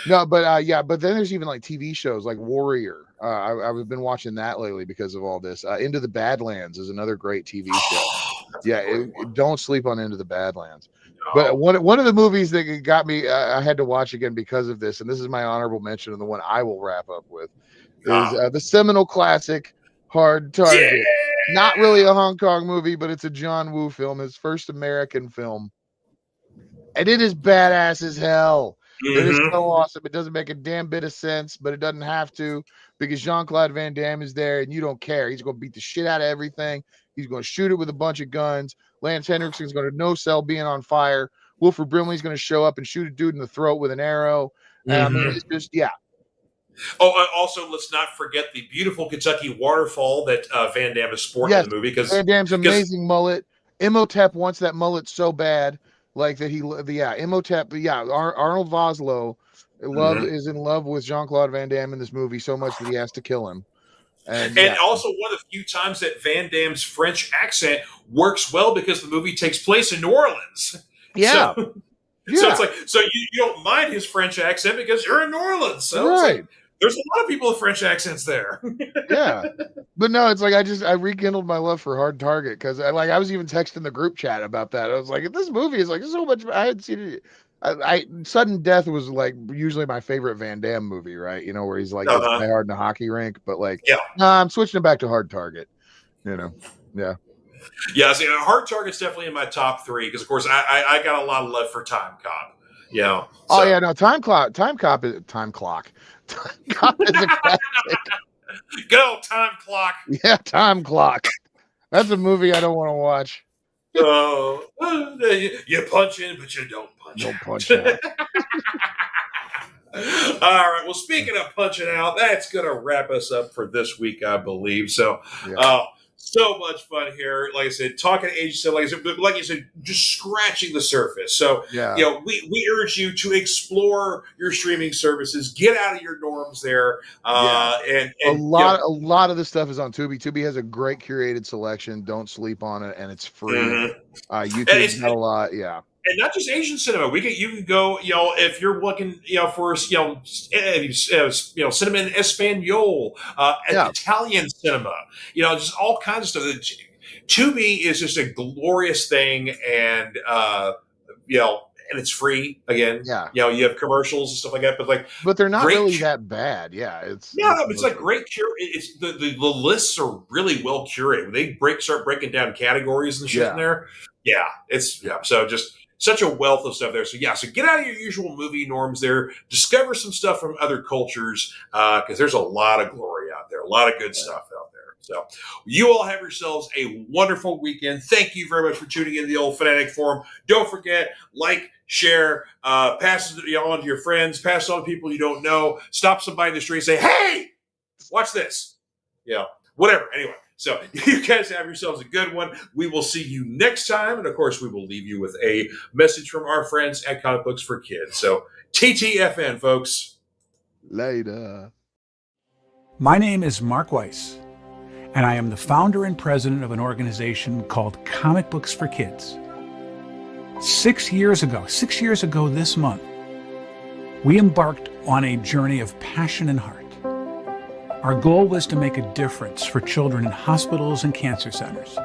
No, but yeah, but then there's even like TV shows like Warrior. I've been watching that lately because of all this. Into the Badlands is another great TV show. That's a Yeah, great one. don't sleep on Into the Badlands. But No. one of the movies that got me, I had to watch again because of this, and this is my honorable mention, and the one I will wrap up with is Ah. the seminal classic Hard Target. Not really Yeah. a Hong Kong movie, but it's a John Woo film, his first American film, and it is badass as hell. It is Mm-hmm. so awesome. It doesn't make a damn bit of sense, but it doesn't have to because Jean Claude Van Damme is there and you don't care. He's going to beat the shit out of everything. He's going to shoot it with a bunch of guns. Lance Henriksen's going to no sell being on fire. Wilford Brimley's going to show up and shoot a dude in the throat with an arrow. And I mean, Mm-hmm. it's just, yeah. Oh, also, let's not forget the beautiful Kentucky waterfall that Van Damme is sporting Yes, in the movie Van Damme's because amazing mullet. Imhotep wants that mullet so bad, like that yeah, Imhotep, yeah, Arnold Vosloo Mhm. is in love with Jean Claude Van Damme in this movie so much that he has to kill him. And and yeah, also one of the few times that Van Damme's French accent works well because the movie takes place in New Orleans. yeah, So so it's yeah, like you don't mind his French accent because you're in New Orleans. So it's like right, there's a lot of people with French accents there. yeah. But no, it's like I rekindled my love for Hard Target because I was even texting the group chat about that. I was like, this movie is like so much. I had seen it. Sudden Death was like usually my favorite Van Damme movie, right? You know, where he's like gets Uh-huh. die hard in a hockey rink, but like, Yeah. nah, I'm switching it back to Hard Target. You know, yeah. Yeah, see, Hard Target's definitely in my top 3 because, of course, I got a lot of love for Time Cop. Oh So yeah, no, Time Cop is Time Clock. Time Cop is a classic. go Time Clock. Yeah, Time Clock. That's a movie I don't want to watch. Oh, you punch in, but you don't punch Don't punch out. out. All right. Well, speaking of punching out, that's going to wrap us up for this week, I believe. So, Yeah. uh, so much fun here. Like I said, talking to agents, like I said, but like you said, just scratching the surface. So, Yeah. we urge you to explore your streaming services, get out of your norms there, Yeah. and A lot of this stuff is on Tubi. Tubi has a great curated selection. Don't sleep on it, and it's free. mhm. And YouTube's got a lot. Yeah. and not just Asian cinema. You can go, if you're looking, for, cinema in Espanol, Yeah. Italian cinema, just all kinds of stuff. Tubi is just a glorious thing, and and it's free again. Yeah. You have commercials and stuff like that, but like, But they're not great. really that bad. Yeah. It's Like great It's the lists are really well curated. They start breaking down categories and shit in there. Yeah, So just such a wealth of stuff there. So so get out of your usual movie norms there. Discover some stuff from other cultures, because there's a lot of glory out there, a lot of good stuff out there. So you all have yourselves a wonderful weekend. Thank you very much for tuning in to the old Fanatic Forum. Don't forget, like, share, pass it on to your friends, pass it on to people you don't know. Stop somebody in the street and say, "Hey, watch this." Whatever. Anyway, so you guys have yourselves a good one. We will see you next time. And of course, we will leave you with a message from our friends at Comic Books for Kids. So TTFN, folks. Later. My name is Mark Weiss, and I am the founder and president of an organization called Comic Books for Kids. 6 years ago this month, we embarked on a journey of passion and heart. Our goal was to make a difference for children in hospitals and cancer centers.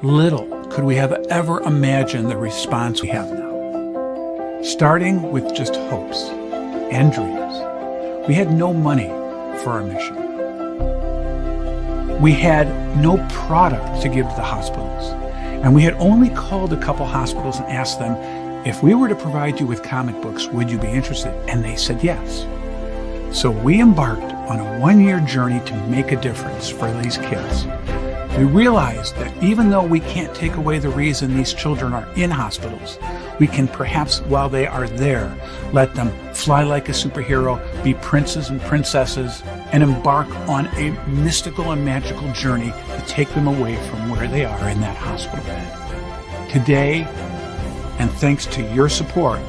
Little could we have ever imagined the response we have now. Starting with just hopes and dreams, we had no money for our mission. We had no product to give to the hospitals, and we had only called a couple hospitals and asked them, if we were to provide you with comic books, would you be interested? And they said yes. So we embarked on a 1-year journey to make a difference for these kids. We realized that even though we can't take away the reason these children are in hospitals, we can perhaps, while they are there, let them fly like a superhero, be princes and princesses, and embark on a mystical and magical journey to take them away from where they are in that hospital bed. Today, and thanks to your support,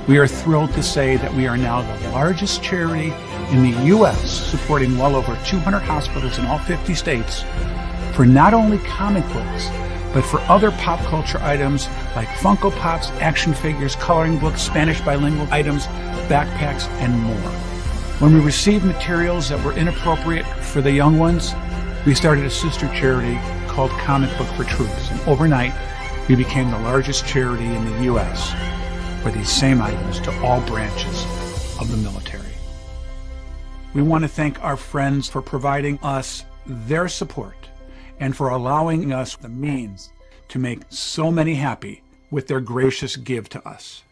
we are thrilled to say that we are now the largest charity in the U.S., supporting well over 200 hospitals in all 50 states for not only comic books, but for other pop culture items like Funko Pops, action figures, coloring books, Spanish bilingual items, backpacks, and more. When we received materials that were inappropriate for the young ones, we started a sister charity called Comic Book for Troops, and overnight, we became the largest charity in the U.S. for these same items to all branches of the military. We want to thank our friends for providing us their support and for allowing us the means to make so many happy with their gracious give to us.